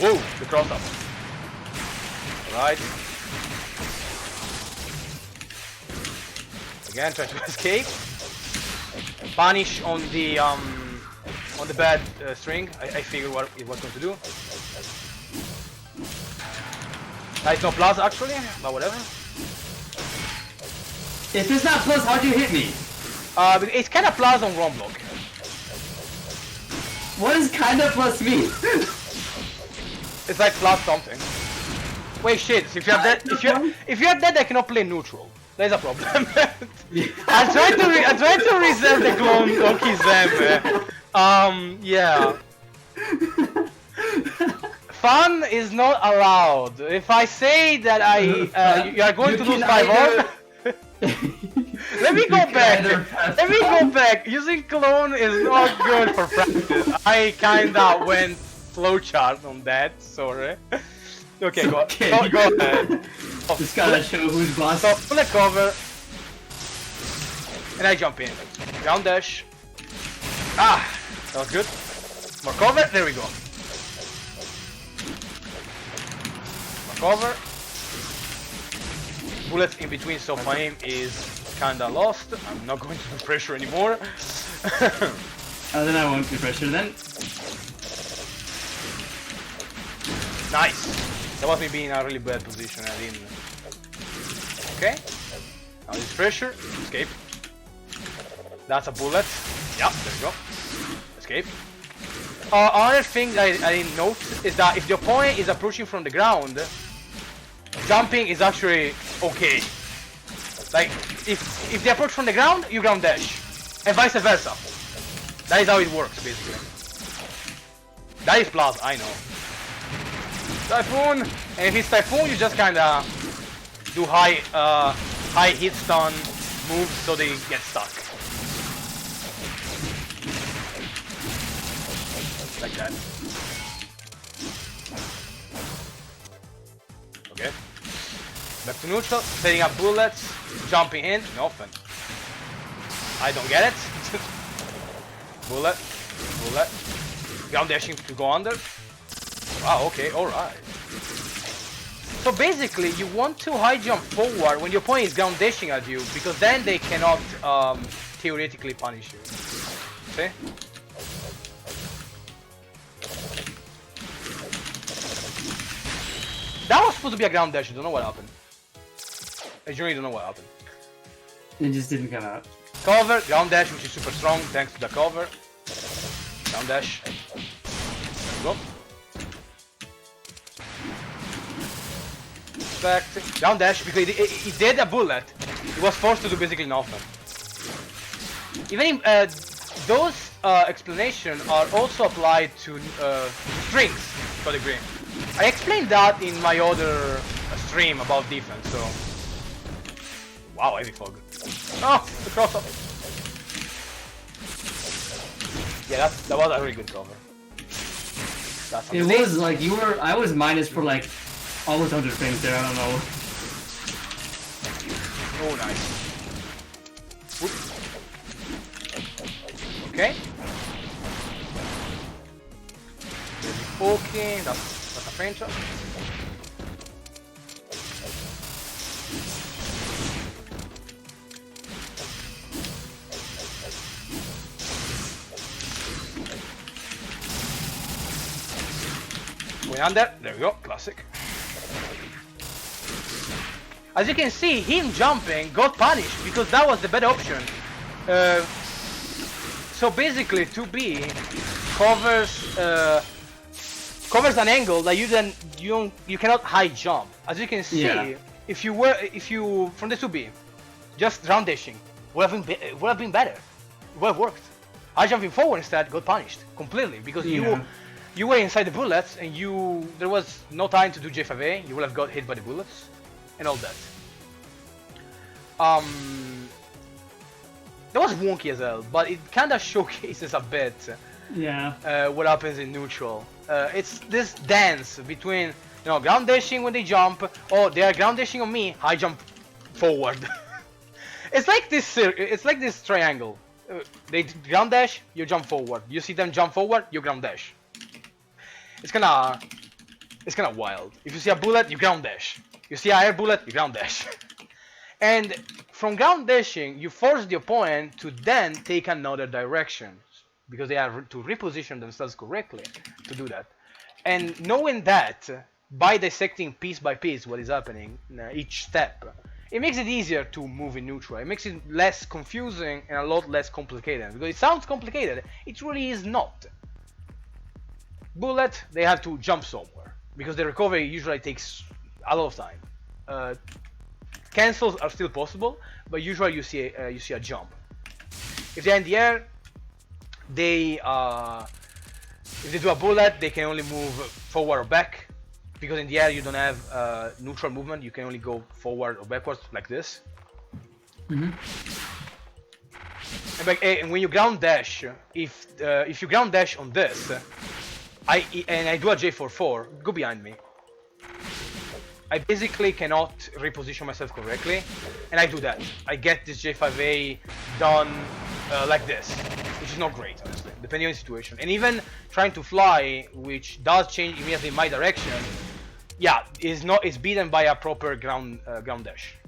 Whoa, the cross up. Alright. Again, try to escape. Punish on the bad string. I figured what it was going to do. It's no plus actually, but whatever. If it's not plus, how'd you hit me? It's kind of plus on wrong block. What does kind of plus mean? It's like plus something. Wait, shit. If you have that, if you have that, I cannot play neutral. There's a problem. I'm trying to reset the clone Okizeme. Yeah. Fun is not allowed. If I say that you are going to lose 5-0, let me go back. Let me go back. Using clone is not good for practice. I kinda went flowchart on that. Sorry. Okay, go ahead. Just gotta show who's boss. So pull a cover, and I jump in. Ground dash. Ah, that was good. More cover. There we go. Cover. Bullets in between, so MFahim is kinda lost. I'm not going to do pressure anymore. Then I won't do pressure then. Nice. That was me being in a really bad position. I didn't. Okay. Now this pressure. Escape. That's a bullet. Yeah, there we go. Escape. Another thing that I didn't note is that if the opponent is approaching from the ground, jumping is actually okay. Like, if they approach from the ground, you ground dash. And vice versa. That is how it works, basically. That is plus, I know. Typhoon! And if it's Typhoon, you just kinda do high hit stun moves so they get stuck. Like that. Okay. Back to neutral, setting up bullets, jumping in, nothing. I don't get it. Bullet, bullet. Ground dashing to go under. Wow, okay, alright. So basically, you want to high jump forward when your opponent is ground dashing at you, because then they cannot theoretically punish you. See? That was supposed to be a ground dash, I don't know what happened. I genuinely don't know what happened. It just didn't come out. Cover, ground dash, which is super strong thanks to the cover. Ground dash. Go. Back. Ground dash, because he did a bullet. He was forced to do basically nothing. Even those explanations are also applied to strings to a degree. I explained that in my other stream about defense, so... Wow, heavy fog. Oh, the cross-up! Yeah, that was a really good cover. That's it was like you were... I was minus for like almost 100 frames there, I don't know. Oh, nice. Whoop. Okay. Okay, that's a frame shot. Going under, there we go, classic. As you can see, him jumping got punished because that was the better option. So basically, 2B covers an angle that you cannot high jump. As you can see, if you from the 2B, just round dashing would have been better. It would have worked. High jumping forward instead got punished completely because you were inside the bullets and there was no time to do J5A. You would have got hit by the bullets and all that. That was wonky as well, but it kind of showcases a bit what happens in neutral. It's this dance between ground dashing when they jump, oh they are ground dashing on me, I jump forward. It's like this triangle. They ground dash, you jump forward. You see them jump forward, you ground dash. It's kinda wild. If you see a bullet, you ground dash. You see a air bullet, you ground dash. And from ground dashing, you force the opponent to then take another direction because they have to reposition themselves correctly to do that. And knowing that, by dissecting piece by piece what is happening each step, it makes it easier to move in neutral. It makes it less confusing and a lot less complicated. Because it sounds complicated, it really is not. Bullet, they have to jump somewhere because the recovery usually takes a lot of time. Cancels are still possible, but usually you see a jump. If they're in the air, if they do a bullet, they can only move forward or back, because in the air you don't have neutral movement. You can only go forward or backwards like this. And when you ground dash, if you ground dash on this, and I do a J44, go behind me. I basically cannot reposition myself correctly, and I do that. I get this J5A done like this, which is not great, honestly, depending on the situation. And even trying to fly, which does change immediately my direction, is beaten by a proper ground dash.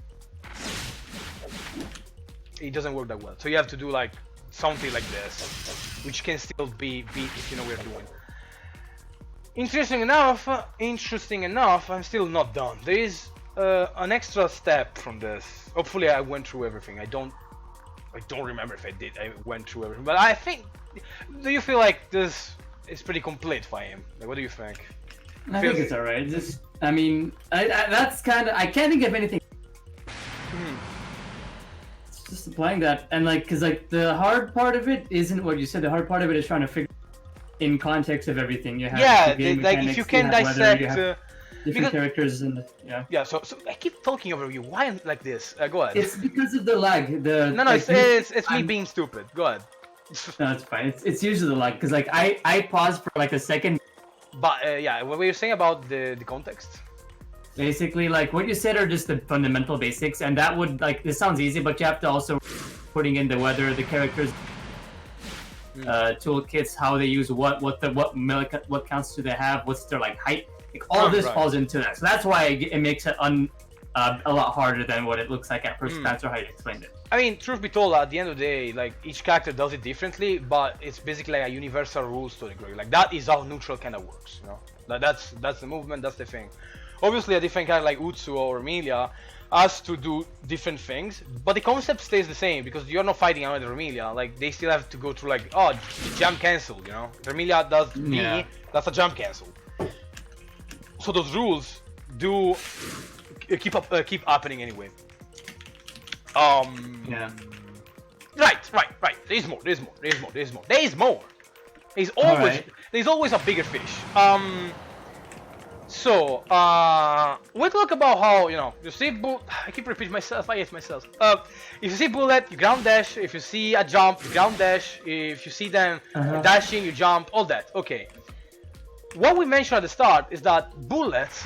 It doesn't work that well, so you have to do like something like this, which can still be beat if you know what you're doing. Interesting enough, I'm still not done. There is an extra step from this. Hopefully I went through everything. I don't remember if I did. I went through everything, but I think. Do you feel like this is pretty complete, Fahim? Like, what do you think? I think it's alright. I mean, that's kind of. I can't think of anything. It's just applying that, and cause the hard part of it isn't what you said. The hard part of it is trying to figure. In context of everything, you have if you can dissect different characters and So I keep talking over you. Why am I like this? Go ahead. It's because of the lag. No, it's me being stupid. Go ahead. No, it's fine. It's usually the lag because I paused for a second. But what were you saying about the context? Basically, what you said are just the fundamental basics, and that would this sounds easy, but you have to also putting in the weather, the characters. Toolkits, how they use what counts do they have, what's their height, all of this falls into that. So that's why it makes it a lot harder than what it looks like at first glance or how you explained it. I mean, truth be told, at the end of the day, each character does it differently, but it's basically a universal rules to a degree. That is how neutral kind of works, that's the movement, that's the thing. Obviously, a different character like Utsu or Emilia has to do different things, but the concept stays the same because you're not fighting another Emilia. They still have to go through jump cancel, Emilia does B, that's a jump cancel. So those rules do keep happening anyway. Right. There's more. There's more. Alright. There's always a bigger fish. So, we talk about how, you see I keep repeating myself, I hate myself. If you see bullet, you ground dash. If you see a jump, you ground dash. If you see them dashing, you jump, all that. Okay. What we mentioned at the start is that bullets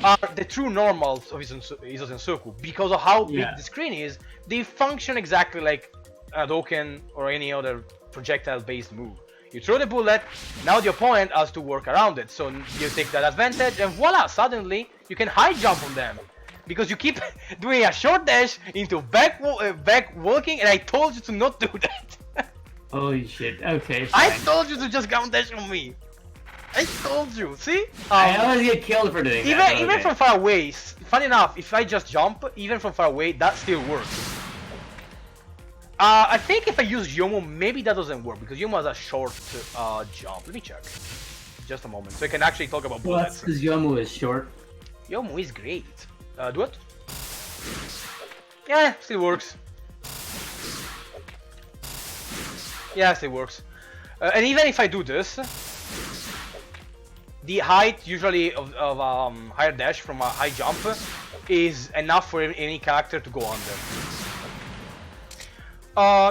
are the true normals of Hisoutensoku. Because of how big the screen is, they function exactly like a Hadouken or any other projectile-based move. You throw the bullet, now the opponent has to work around it. So you take that advantage, and voila, suddenly you can high jump on them. Because you keep doing a short dash into back walking, and I told you to not do that. Holy shit, okay. I told you to just ground dash on me. I told you, see? I always get killed for doing that. Even from far away, funny enough, if I just jump, even from far away, that still works. I think if I use Yomu, maybe that doesn't work, because Yomu has a short jump. Let me check. Just a moment, so I can actually talk about bullets. Well, that's because Yomu is short. Yomu is great. Do it? Yeah, still works. Yeah, still works. And even if I do this, the height usually of higher dash from a high jump is enough for any character to go under.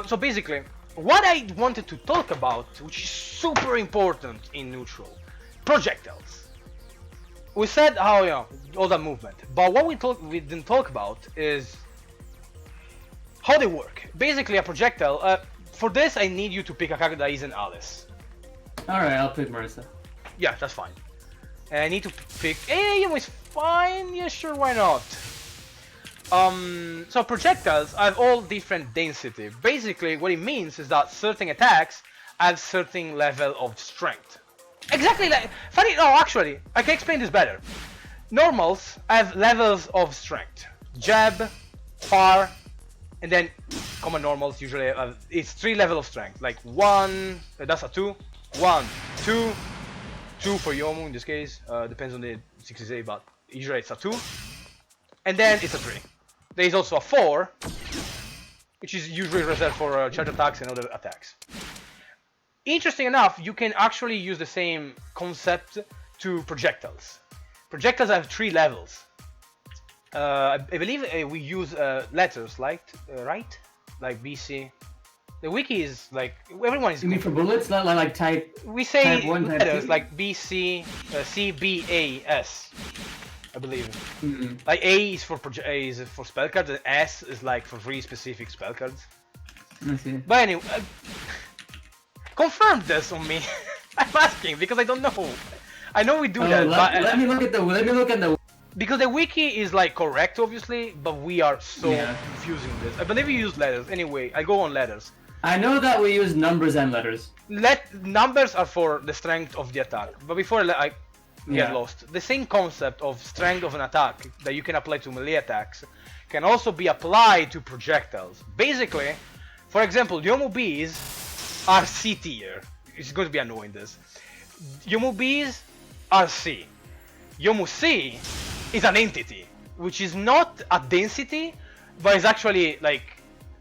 So basically, what I wanted to talk about, which is super important in neutral, projectiles. We said how all that movement, but what we didn't talk about is how they work. Basically, a projectile. For this, I need you to pick a character that isn't Alice. All right, I'll pick Marissa. Yeah, that's fine. And I need to pick. Yomu is fine. Yeah, sure, why not? So projectiles have all different density. Basically, what it means is that certain attacks have certain level of strength. Exactly like funny. No, actually, I can explain this better. Normals have levels of strength. Jab, far, and then common normals usually have, it's 3 levels of strength. Like 1, that's a 2, 1, 2, 2 for Yomu in this case. Depends on the 60A, but usually it's a 2, and then it's a 3. There is also a 4, which is usually reserved for charge attacks and other attacks. Interesting enough, you can actually use the same concept to projectiles. Projectiles have 3 levels. I believe we use letters, right? Like BC. The wiki is like everyone is. You mean for bullets, not like type? We say type 1, type letters 2? like BC, CBAS. I believe. Mm-mm. Like A is for spell cards, and S is like for very specific spell cards. I see. But anyway, confirm this on me. I'm asking because I don't know. I know we do that. Let me look at the. Because the wiki is like correct, obviously, but we are so confusing this. I believe we use letters. Anyway, I go on letters. I know that we use numbers and letters. Numbers are for the strength of the attack. But before I get lost, the same concept of strength of an attack that you can apply to melee attacks can also be applied to projectiles. Basically, for example, Yomu Bees are C tier. It's going to be annoying this. Yomu Bees are C. Yomu C is an entity, which is not a density, but is actually like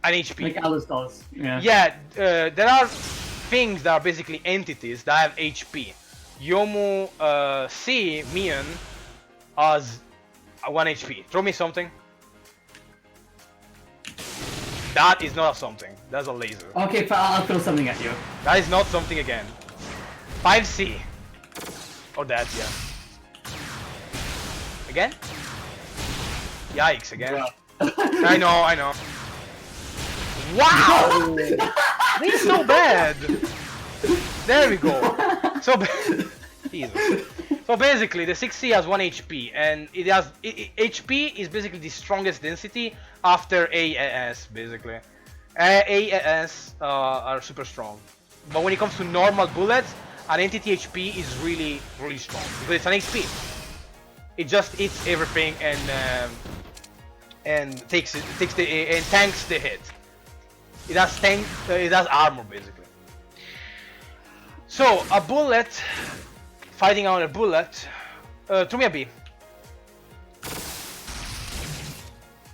an HP. Like Alice dolls. Yeah. Yeah, there are things that are basically entities that have HP. Yomu C Mian has 1 HP. Throw me something. That is not something. That's a laser. Okay, I'll throw something at you. That is not something again. 5C. Or that, yeah. Again? Yikes, again. I know. Wow! This is so bad! There we go. Jesus. So basically, the 6C has 1 HP, and it has HP is basically the strongest density after A and S, basically. A and S are super strong, but when it comes to normal bullets, an entity HP is really strong because it's an HP. It just eats everything and tanks the hit. It has armor basically. So a bullet fighting on a bullet. Throw me a B.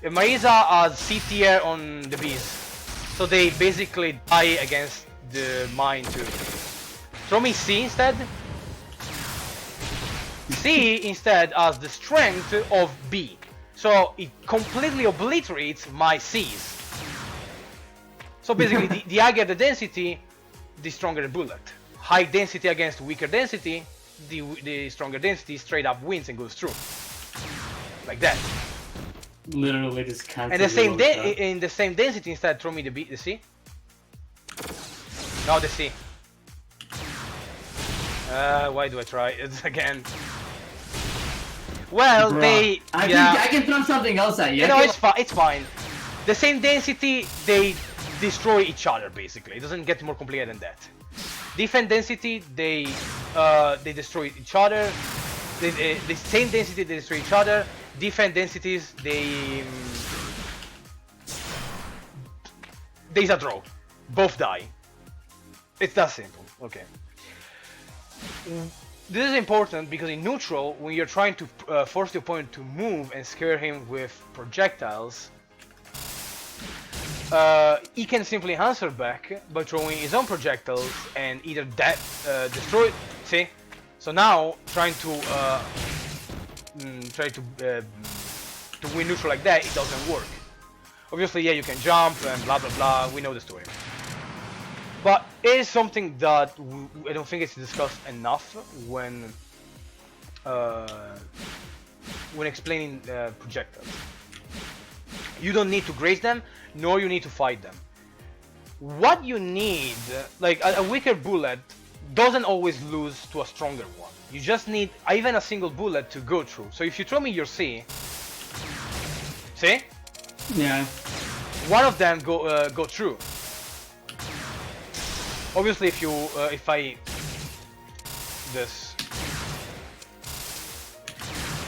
Marisa has C tier on the bees. So they basically die against the mine too. Throw me C instead. C instead has the strength of B. So it completely obliterates my C's. So basically the higher the density, the stronger the bullet. High density against weaker density, the stronger density straight up wins and goes through. Like that. Literally just cancel. And the same in the same density instead, throw me the C. No, the C. Why do I try it again? Well, Bruh. I can throw something else at you. No, it's fine. The same density, they destroy each other basically. It doesn't get more complicated than that. Different density, they destroy each other. The same density, they destroy each other. Different densities, there's a draw. Both die. It's that simple. Okay. This is important because in neutral, when you're trying to force the opponent to move and scare him with projectiles, he can simply answer back by throwing his own projectiles and either destroy it. See? So now trying to win neutral like that, it doesn't work. Obviously, yeah, you can jump and blah blah blah. We know the story. But it is something that I don't think it's discussed enough when explaining projectiles. You don't need to graze them, nor you need to fight them. What you need, like a weaker bullet, doesn't always lose to a stronger one. You just need even a single bullet to go through. So if you throw me your C, see? Yeah. One of them go through. Obviously, if I this,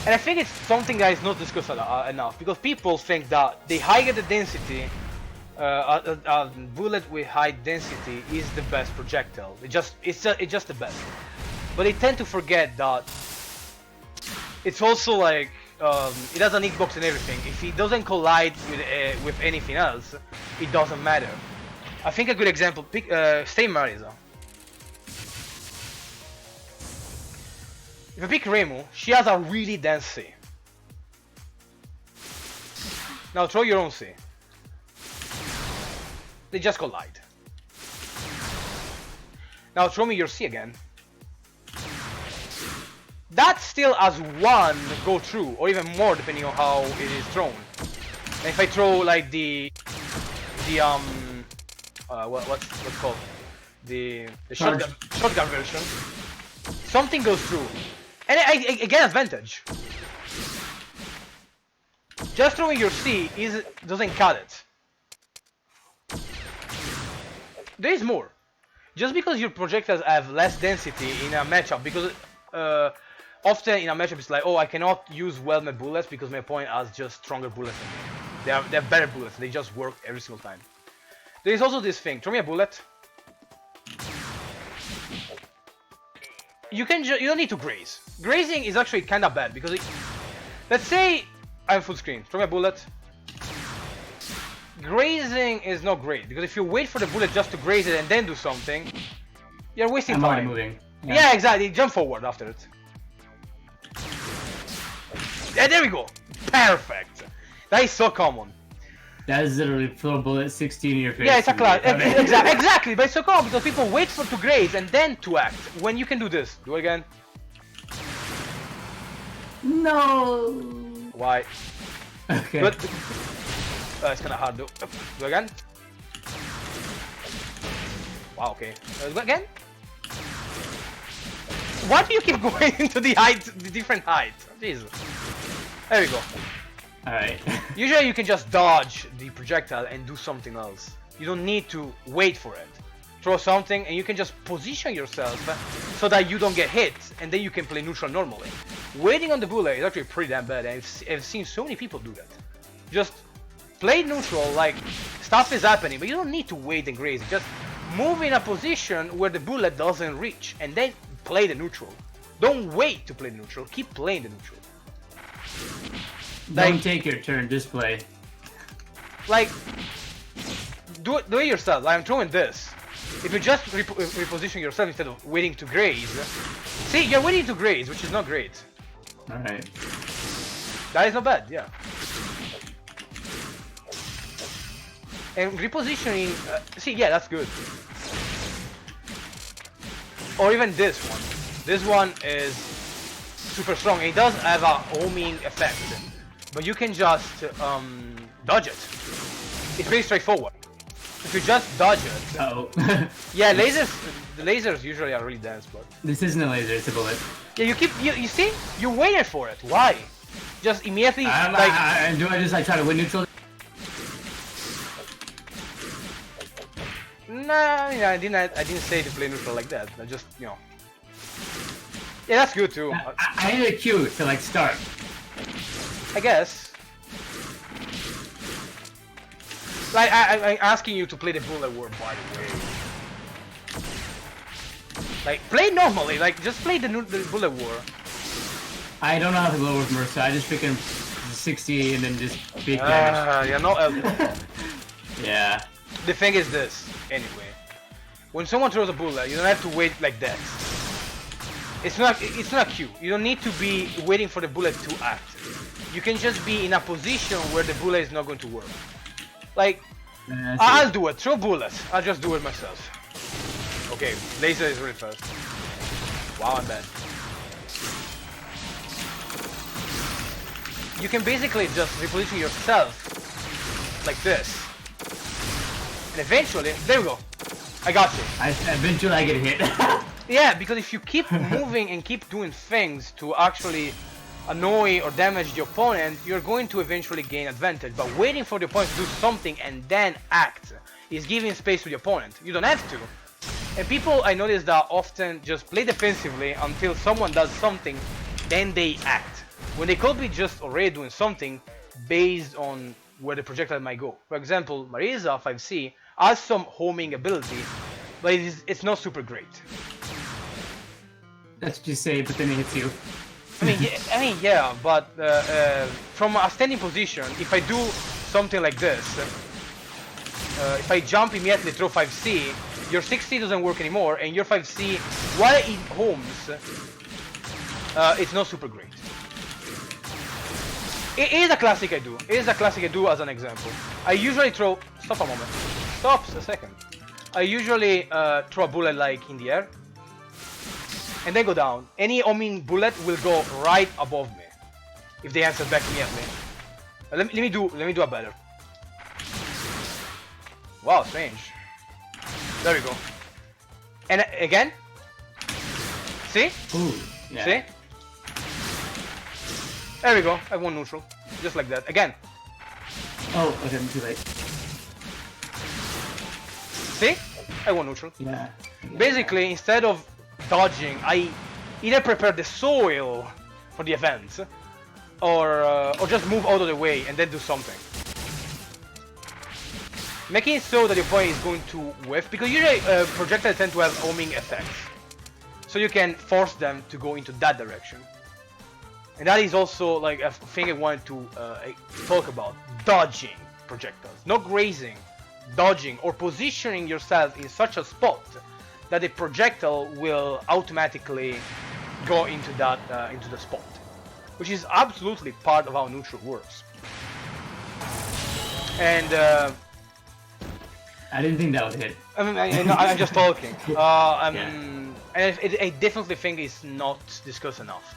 and I think it's something that is not discussed enough because people think that the higher the density, a bullet with high density is the best projectile. It's just the best. But they tend to forget that it's also like it has an hitbox and everything. If it doesn't collide with anything else, it doesn't matter. I think a good example, stay Marisa. If I pick Remu, she has a really dense C. Now throw your own C. They just collide. Now throw me your C again. That still has one go through, or even more depending on how it is thrown. And if I throw like what's called the shotgun version, something goes through, and I get advantage. Just throwing your C doesn't cut it. There is more. Just because your projectiles have less density in a matchup, because often in a matchup it's like, oh, I cannot use well-made bullets because my opponent has just stronger bullets than me. They have better bullets. They just work every single time. There is also this thing. Throw me a bullet. You don't need to graze. Grazing is actually kind of bad because let's say I'm full screen. Throw me a bullet. Grazing is not great because if you wait for the bullet just to graze it and then do something, you're wasting time. I'm moving. Yeah, exactly. Jump forward after it. Yeah, there we go. Perfect. That is so common. That is literally throw a bullet 16 in your face. Yeah, it's a class. Exactly, but it's so common because people wait for to graze and then to act. When you can do this. Do it again. No. Why? Okay. But it's kind of hard to do. Do it again. Wow. Okay. Do it again. Why do you keep going into the different height? Jesus. There we go. Alright. Usually you can just dodge the projectile and do something else. You don't need to wait for it. Throw something and you can just position yourself so that you don't get hit and then you can play neutral normally. Waiting on the bullet is actually pretty damn bad and I've seen so many people do that. Just play neutral like stuff is happening but you don't need to wait and graze. Just move in a position where the bullet doesn't reach and then play the neutral. Don't wait to play the neutral, keep playing the neutral. Don't take your turn, just play. Like, do it yourself. I'm throwing this. If you just reposition yourself instead of waiting to graze. See, you're waiting to graze, which is not great. Alright. That is not bad, yeah. And repositioning, see, yeah, that's good. Or even this one. This one is super strong. It does have a homing effect, but you can just dodge it. It's very straightforward. If you just dodge it. Oh. Yeah, lasers. The lasers usually are really dense, but This isn't a laser, it's a bullet. yeah, you see, you waited for it. Why? Just immediately Do I just like try to win neutral? Nah, yeah, I didn't say to play neutral like that. I just, you know. Yeah, that's good too. I need a cue to like start. I guess. Like, I'm asking you to play the bullet war, by the way. Like, play normally. Like, just play the bullet war. I don't know how to blow with Mercer. I just freaking 60 and then just big damage. Yeah, no. Yeah. The thing is this, anyway. When someone throws a bullet, you don't have to wait like that. It's not a cue. You don't need to be waiting for the bullet to act. You can just be in a position where the bullet is not going to work. Like, I'll do it. Throw bullets. I'll just do it myself. Okay, laser is really fast. Wow, I'm bad. You can basically just reposition yourself like this. And eventually, there we go. I got you. Eventually I get hit. Yeah, because if you keep moving and keep doing things to actually annoy or damage the opponent, you're going to eventually gain advantage. But waiting for the opponent to do something and then act is giving space to the opponent. You don't have to. And people, I notice that often just play defensively until someone does something, then they act. When they could be just already doing something based on where the projectile might go. For example, Marisa 5C has some homing ability, but it's not super great. That's what you say, but then it hits you. Yeah, but from a standing position, if I do something like this, if I jump immediately through 5C, your 6C doesn't work anymore, and your 5C, while it homes, it's not super great. It is a classic I do. It is a classic I do as an example. I usually throw... Stop a moment. Stop a second. I usually throw a bullet like in the air, and then go down. Any homing bullet will go right above me if they answer back immediately. Let me do a better. Wow, strange. There we go. And again. See? Ooh, yeah. See? There we go. I won neutral, just like that. Again. Oh, okay, I'm too late. See? I won neutral. Yeah. Basically, instead of dodging, I either prepare the soil for the event, or just move out of the way and then do something. Making it so that the opponent is going to whiff, because usually projectiles tend to have homing effects, so you can force them to go into that direction. And that is also like a thing I wanted to talk about: dodging projectiles, not grazing, dodging or positioning yourself in such a spot that the projectile will automatically go into that into the spot, which is absolutely part of how neutral works. And I didn't think that would hit. I mean, I'm just talking. Yeah. And I definitely think it's not discussed enough.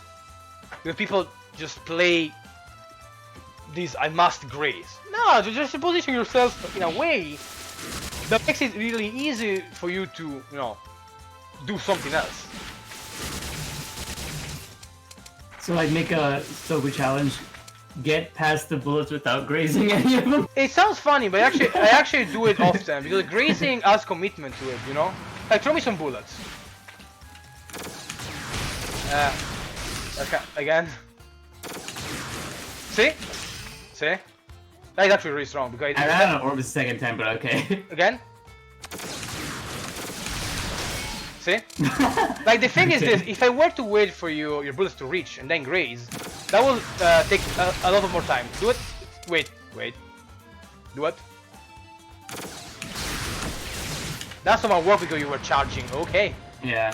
Because people just play these I must graze. No, just position yourself in a way that makes it really easy for you to, you know, do something else. So like make a Soku challenge, get past the bullets without grazing any of them? It sounds funny, but I actually do it often because grazing has commitment to it, you know? Like, throw me some bullets. Okay, again. See? See? That is actually really strong because I ran out of orbs the second time, but okay. Again? See? Like, the thing is this: if I were to wait for your bullets to reach and then graze, that will take a lot of more time. Do it. Wait. Do it. That's not my work because you were charging. Okay. Yeah.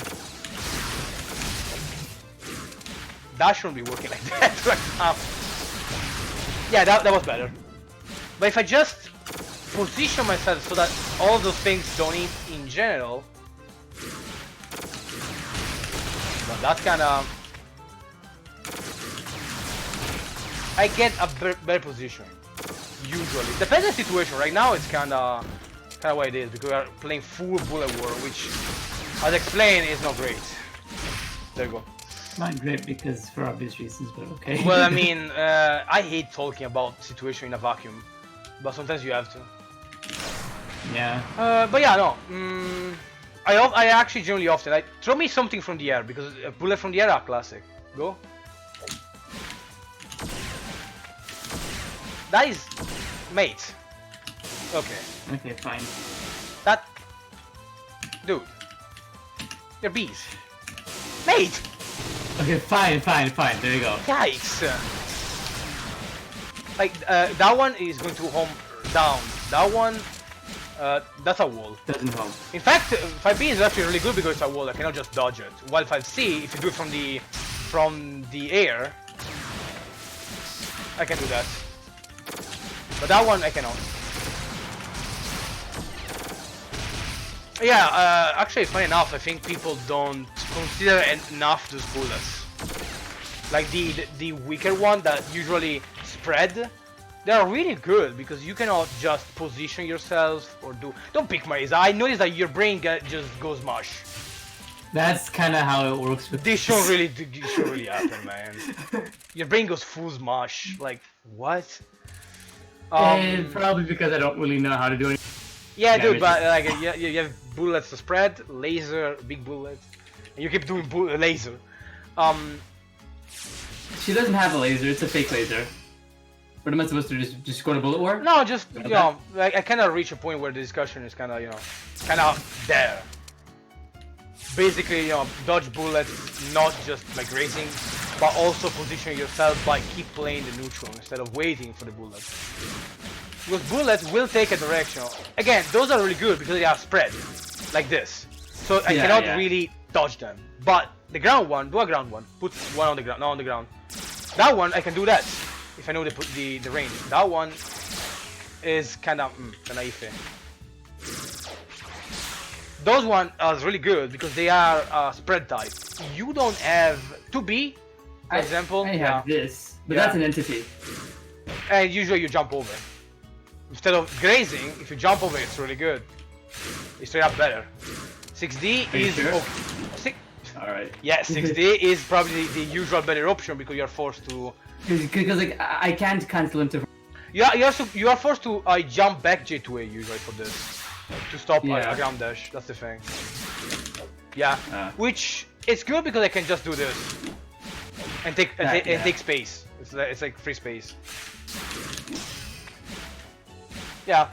That shouldn't be working like that right now. Yeah, that was better. But if I just position myself so that all those things don't hit in general, well, that's kind of... I get a better position, usually. Depends on the situation. Right now it's kind of what it is, because we are playing full bullet war, which, as explained, is not great. There you go. Not great because for obvious reasons, but okay. Well, I mean, I hate talking about situation in a vacuum, but sometimes you have to. Yeah. But yeah, no. I actually generally often throw me something from the air, because a bullet from the air are classic. Go. That is, mate. Okay. Okay, fine. That, dude. You're bees, mate. Okay, fine. There you go. Yikes! Like, that one is going to home down. That one, that's a wall. Doesn't home. In fact, 5B is actually really good because it's a wall. I cannot just dodge it. While 5C, if you do it from the air, I can do that. But that one I cannot. Yeah, actually, funny enough, I think people don't consider enough those bullets. Like the weaker one that usually spread, they are really good because you cannot just position yourself or do. Don't pick my eyes. I noticed that your brain just goes mush. That's kind of how it works with This should really happen, man. Your brain goes full mush. Like what? Probably because I don't really know how to do it. Yeah, dude, but like you have bullets to spread, laser, big bullets, and you keep doing laser. She doesn't have a laser; it's a fake laser. What am I supposed to just go to bullet war? No, just you know, like I kind of reach a point where the discussion is kind of there. Basically, you know, dodge bullets, not just like racing, but also position yourself by keep playing the neutral instead of waiting for the bullets. Because bullets will take a direction. Again, those are really good because they are spread, like this. So I cannot really dodge them. But the ground one, do a ground one. Put one on the ground, not on the ground. That one, I can do that if I know the range. That one is kind of iffy. Those one are really good because they are spread type. You don't have 2B, for example. I have this, but that's an entity. And usually you jump over. Instead of grazing, if you jump over, it's really good. It's straight up better. 6D is sure? okay. Alright. Yeah, 6D is probably the usual better option because you're forced to. Because like I can't cancel into. You are forced to jump back J2A usually for this to stop a ground dash. That's the thing. Yeah, which it's good because I can just do this and take space. It's like free space. Yeah.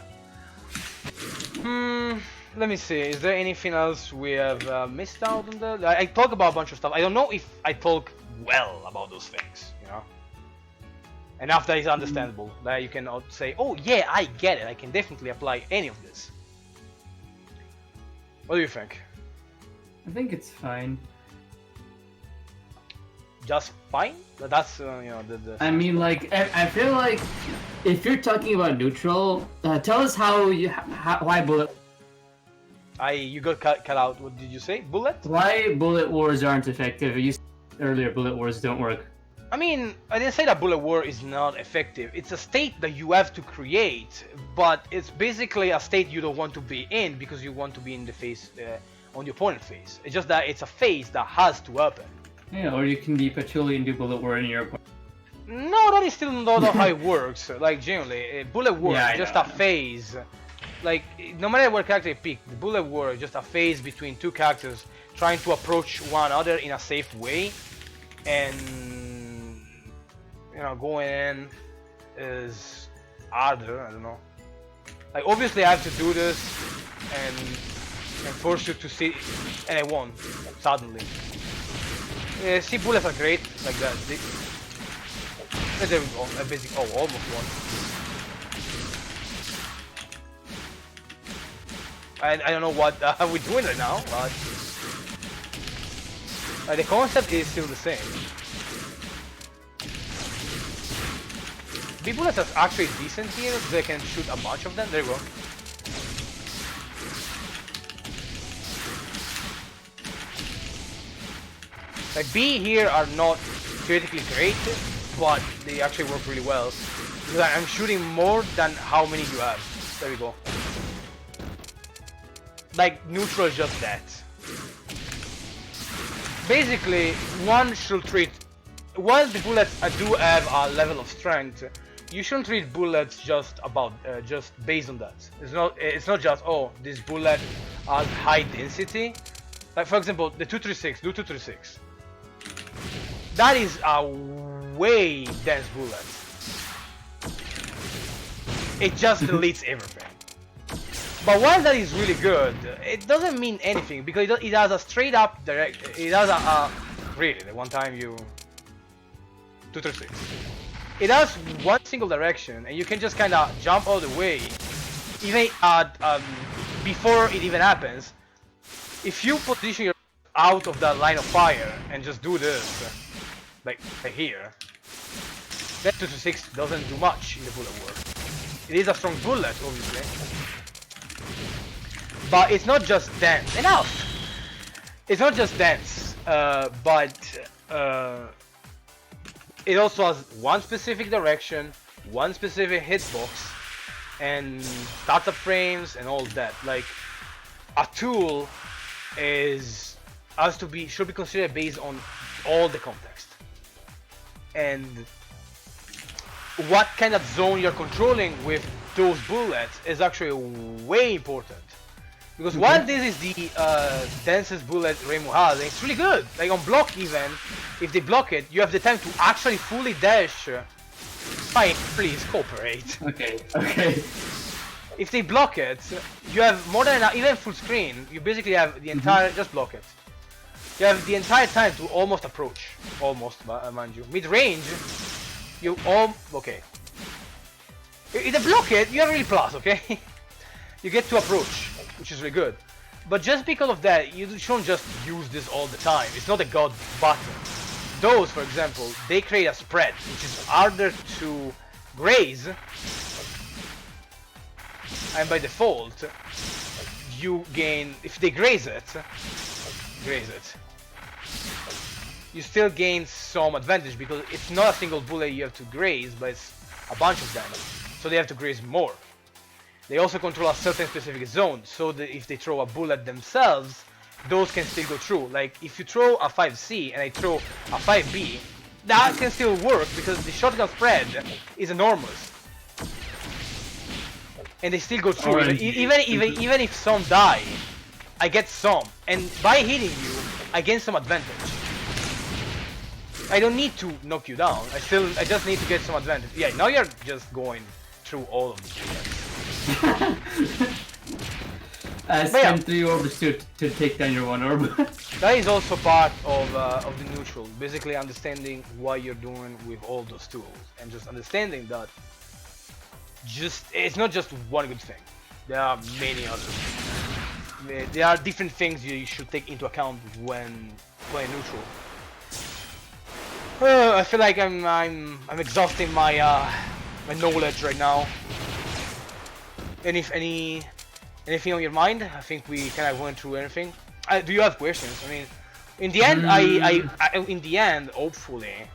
Let me see. Is there anything else we have missed out on that? I talk about a bunch of stuff. I don't know if I talk well about those things, you know. Enough that is understandable. That you can say, "Oh yeah, I get it. I can definitely apply any of this." What do you think? I think it's fine. Just fine? That's you know the. I mean, like I feel like if you're talking about neutral, tell us why bullet. You got cut out. What did you say? Bullet? Why bullet wars aren't effective? You said earlier bullet wars don't work. I mean, I didn't say that bullet war is not effective. It's a state that you have to create, but it's basically a state you don't want to be in because you want to be in the phase on the opponent phase. It's just that it's a phase that has to happen. Yeah, or you can be Patchouli and do bullet war in your opponent. No, that is still not how it works. Like generally, bullet war is just a phase. Like no matter what character you pick, the bullet war is just a phase between two characters trying to approach one another in a safe way, and you know going in is harder. I don't know. Like obviously I have to do this and force you to see, and I won suddenly. See, bullets are great like that. There we go. I basically almost won. I don't know what we're doing right now, but the concept is still the same. B bullets are actually decent here, they can shoot a bunch of them. There you go. Like B here are not theoretically great, but they actually work really well. Because I'm shooting more than how many you have. There we go. Like neutral is just that. Basically, one should treat, while the bullets do have a level of strength, you shouldn't treat bullets just based on that. It's not just, oh, this bullet has high density. Like for example, the 236. That is a way dense bullet. It just deletes everything. But while that is really good, it doesn't mean anything because it has a straight up direct. It has really the one time you 236. It has one single direction, and you can just kind of jump all the way, even before it even happens. If you position yourself out of that line of fire and just do this, like here, that 226 doesn't do much in the bullet war. It is a strong bullet, obviously. But it's not just dense. Enough! It's not just dense, but it also has one specific direction, one specific hitbox, and startup frames and all that. Like, a tool should be considered based on all the context. And what kind of zone you're controlling with those bullets is actually way important. Because while this is the densest bullet Reimu has, and it's really good. Like on block even, if they block it, you have the time to actually fully dash. Fine, please cooperate. Okay. If they block it, you have more than enough, even full screen, you basically have the entire, just block it. You have the entire time to almost approach. Almost, mind you. Mid-range, you okay. If they block it, you're really plus, okay? You get to approach, which is really good. But just because of that, you shouldn't just use this all the time. It's not a god button. Those, for example, they create a spread, which is harder to graze. And by default, you gain, if they graze it, you still gain some advantage because it's not a single bullet you have to graze, but it's a bunch of them. So they have to graze more. They also control a certain specific zone, so that if they throw a bullet themselves, those can still go through. Like if you throw a 5C and I throw a 5B, that can still work because the shotgun spread is enormous. And they still go through. Even if some die, I get some. And by hitting you, I gain some advantage. I don't need to knock you down. I just need to get some advantage. Yeah, now you're just going through all of them. Spend 3 orbs to take down your 1 orb. That is also part of the neutral. Basically understanding what you're doing with all those tools. And just understanding that it's not just one good thing. There are many others. There are different things you should take into account when playing neutral. I feel like I'm exhausting my my knowledge right now. And if anything on your mind, I think we kind of went through everything. Do you have questions? I mean, in the end, hopefully,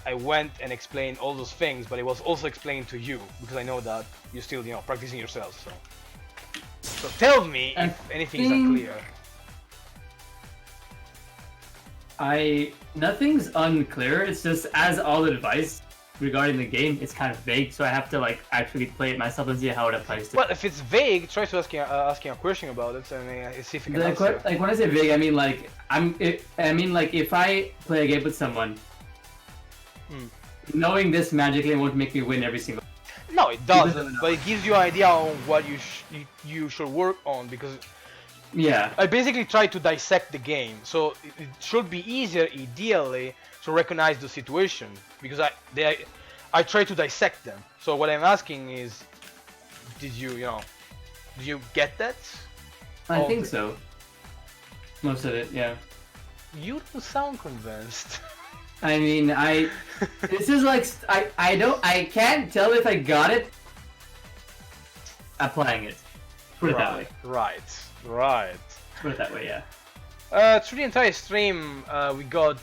I went and explained all those things, but it was also explained to you because I know that you're still, practicing yourself. So tell me if anything is unclear. Nothing's unclear. It's just as all advice regarding the game, it's kind of vague. So I have to actually play it myself and see how it applies to. Well, if it's vague, try to asking a question about it and see if you can answer. Like when I say vague, I mean if I play a game with someone, knowing this magically won't make me win every single. No, it doesn't. But it gives you an idea on what you should work on because. Yeah. I basically try to dissect the game, so it should be easier, ideally, to recognize the situation because I try to dissect them. So what I'm asking is, did you get that? I think so. Most of it, yeah. You don't sound convinced. I mean, this is like, I can't tell if I got it applying it. Put it that way. Right. Put it that way, yeah. Through the entire stream, we got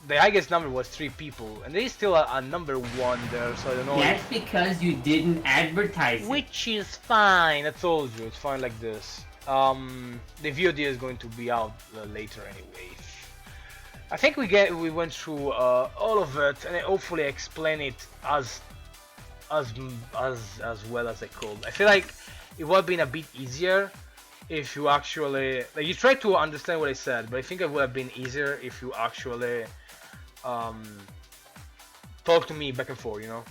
the highest number was 3 people, and there is still a number 1 there, so I don't know. That's because you didn't advertise it. Which is fine. I told you, it's fine like this. The VOD is going to be out later anyway. I think we went through all of it, and I hopefully explain it as well as I could. I feel like it would have been a bit easier if you actually, like, you tried to understand what I said, but I think it would have been easier if you actually talk to me back and forth, you know.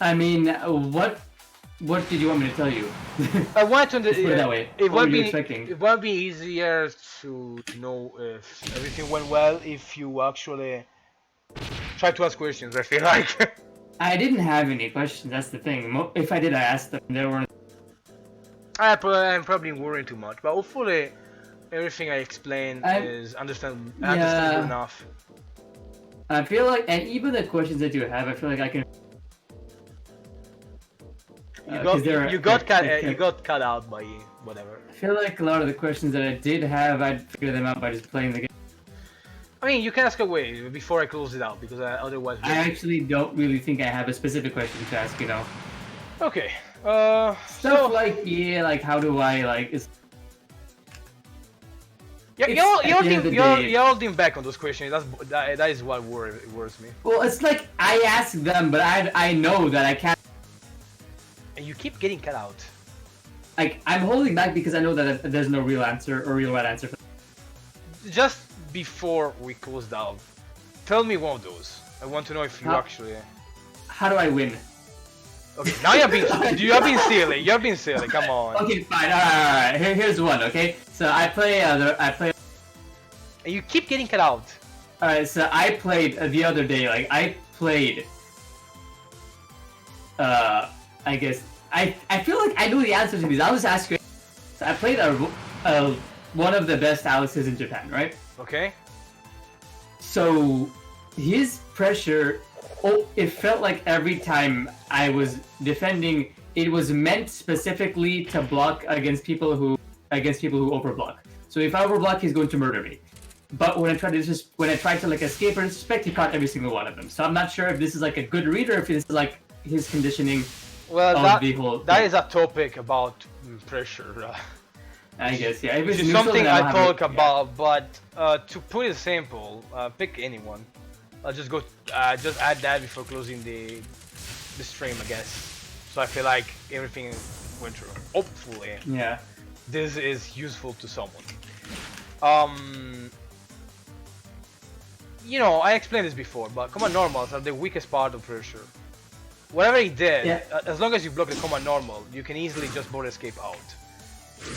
I mean, what did you want me to tell you? I wanted to. Put it that way. It What would were you be. expecting? It would be easier to know if everything went well if you actually try to ask questions. I feel like. I didn't have any questions. That's the thing. If I did, I asked them. There weren't. I'm probably worrying too much, but hopefully everything I explain is understandable enough. I feel like, and even the questions that you have, I feel like I can. You got cut out by whatever. I feel like a lot of the questions that I did have, I'd figure them out by just playing the game. I mean, you can ask away before I close it out, because otherwise. I actually don't really think I have a specific question to ask, you know. Okay. Stuff like, yeah, like how do I like? You're holding back on those questions. That is what worries me. Well, it's like I ask them, but I know that I can't. And you keep getting cut out. Like, I'm holding back because I know that there's no real answer or real right answer. Just before we close down, tell me one of those. I want to know if you actually. How do I win? Okay, now you're being silly. You're being silly. Come on. Okay, fine. All right. Here's one. Okay, so I play. And you keep getting cut out. All right, so I played the other day. Like I played. I guess I feel like I know the answer to these. I'll just ask you. So I played one of the best Alexes in Japan, right? Okay. So his pressure. Oh, it felt like every time I was defending, it was meant specifically to block against people who overblock. So if I overblock, he's going to murder me. But when I tried to like escape or disrespect, he caught every single one of them. So I'm not sure if this is like a good read or if it's like his conditioning. Well, that is a topic about pressure. I guess, yeah. If it's something I talk about, but to put it simple, pick anyone. I'll just add that before closing the stream, I guess. So I feel like everything went through. Hopefully, yeah, this is useful to someone. You know, I explained this before, but command normals are the weakest part of pressure. Whatever he did, as long as you block the command normal, you can easily just border escape out.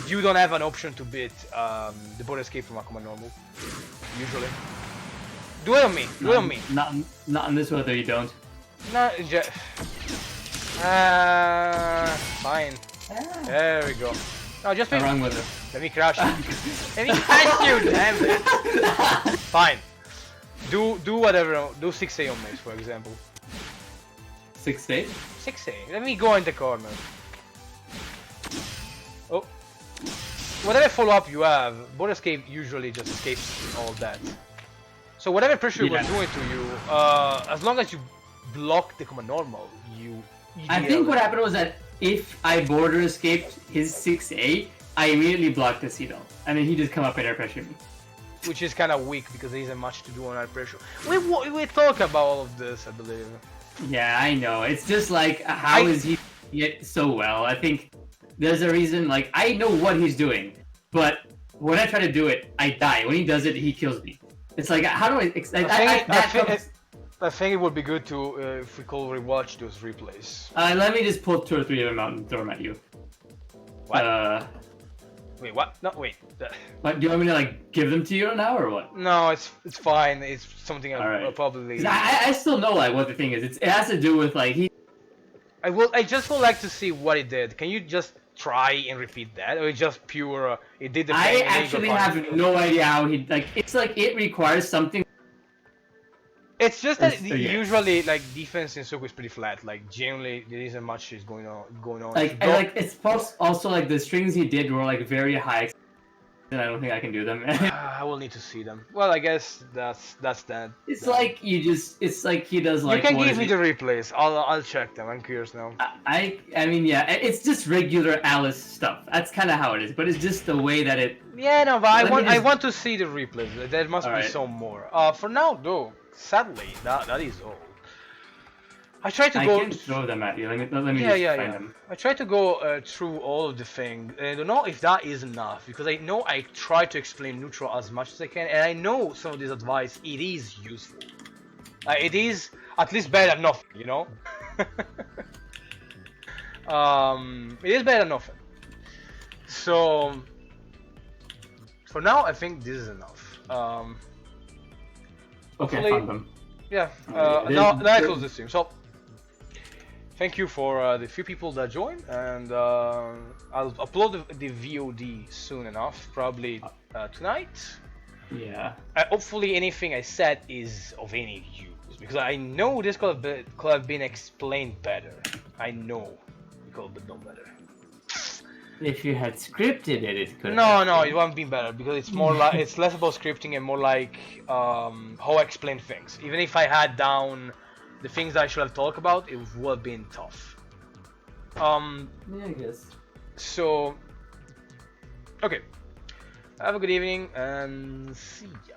You don't have an option to beat the border escape from a command normal, usually. Do it on me. Do it on me. Not on this weather, you don't. No, fine. There we go. No, just wrong weather. Let me crash you. Let me crash you, damn it. Fine. Do whatever. Do 6A on me, for example. 6A? 6A. Let me go in the corner. Oh. Whatever follow-up you have, border escape usually just escapes all that. So whatever pressure we're doing to you, as long as you block the command normal, you I think what happened was that if I border escaped his 6A, I immediately blocked the Citadel. And then he just come up and air pressure me. Which is kind of weak because there isn't much to do on air pressure. We talk about all of this, I believe. Yeah, I know. It's just like, how is he yet so well? I think there's a reason, like, I know what he's doing, but when I try to do it, I die. When he does it, he kills me. It's like, how do I think it would be good to, if we could rewatch those replays. Let me just pull 2 or 3 of them out and throw them at you. What? Wait, what? No, wait. What, do you want me to, like, give them to you now, or what? No, it's fine. It's something I'll probably... I still know, like, what the thing is. It has to do with, like, I just would like to see what he did. Can you just try and repeat that, or it's just pure? It did the I thing. and then you actually got punished? have no idea how he like. It's like it requires something. It's just that Yeah. usually like defense in Soku is pretty flat. Like generally there isn't much is going on. Like and like it's also like the strings he did were like very high, and I don't think I can do them. I will need to see them. Well, I guess that's that. It's like it's like he does like. You can what give is me it? the replays. I'll check them. I'm curious now. I mean yeah, it's just regular Alice stuff. That's kind of how it is, but it's just the way that it. Yeah, no, but I Let me I just- want to see the replays. There must be Alright. some more. For now though, sadly that is all. I tried to I go. can throw them at you. Let me Yeah, just find yeah. them. I tried to go through all of the things. I don't know if that is enough because I know I try to explain neutral as much as I can, and I know some of this advice it is useful. It is at least better than nothing, you know. It is better than nothing. So for now, I think this is enough. Okay, hopefully- found them. Yeah. Alright, Now I then- close the stream. So. Thank you for the few people that joined, and I'll upload the VOD soon enough, probably tonight. Yeah. Hopefully anything I said is of any use, because I know this could have been explained better. I know it could have been done better. If you had scripted it, it could. No, it won't be better, because it's more like it's less about scripting and more like how I explain things. Even if I had down the things that I should have talked about, it would have been tough. Yeah, I guess. So, okay. Have a good evening and see ya.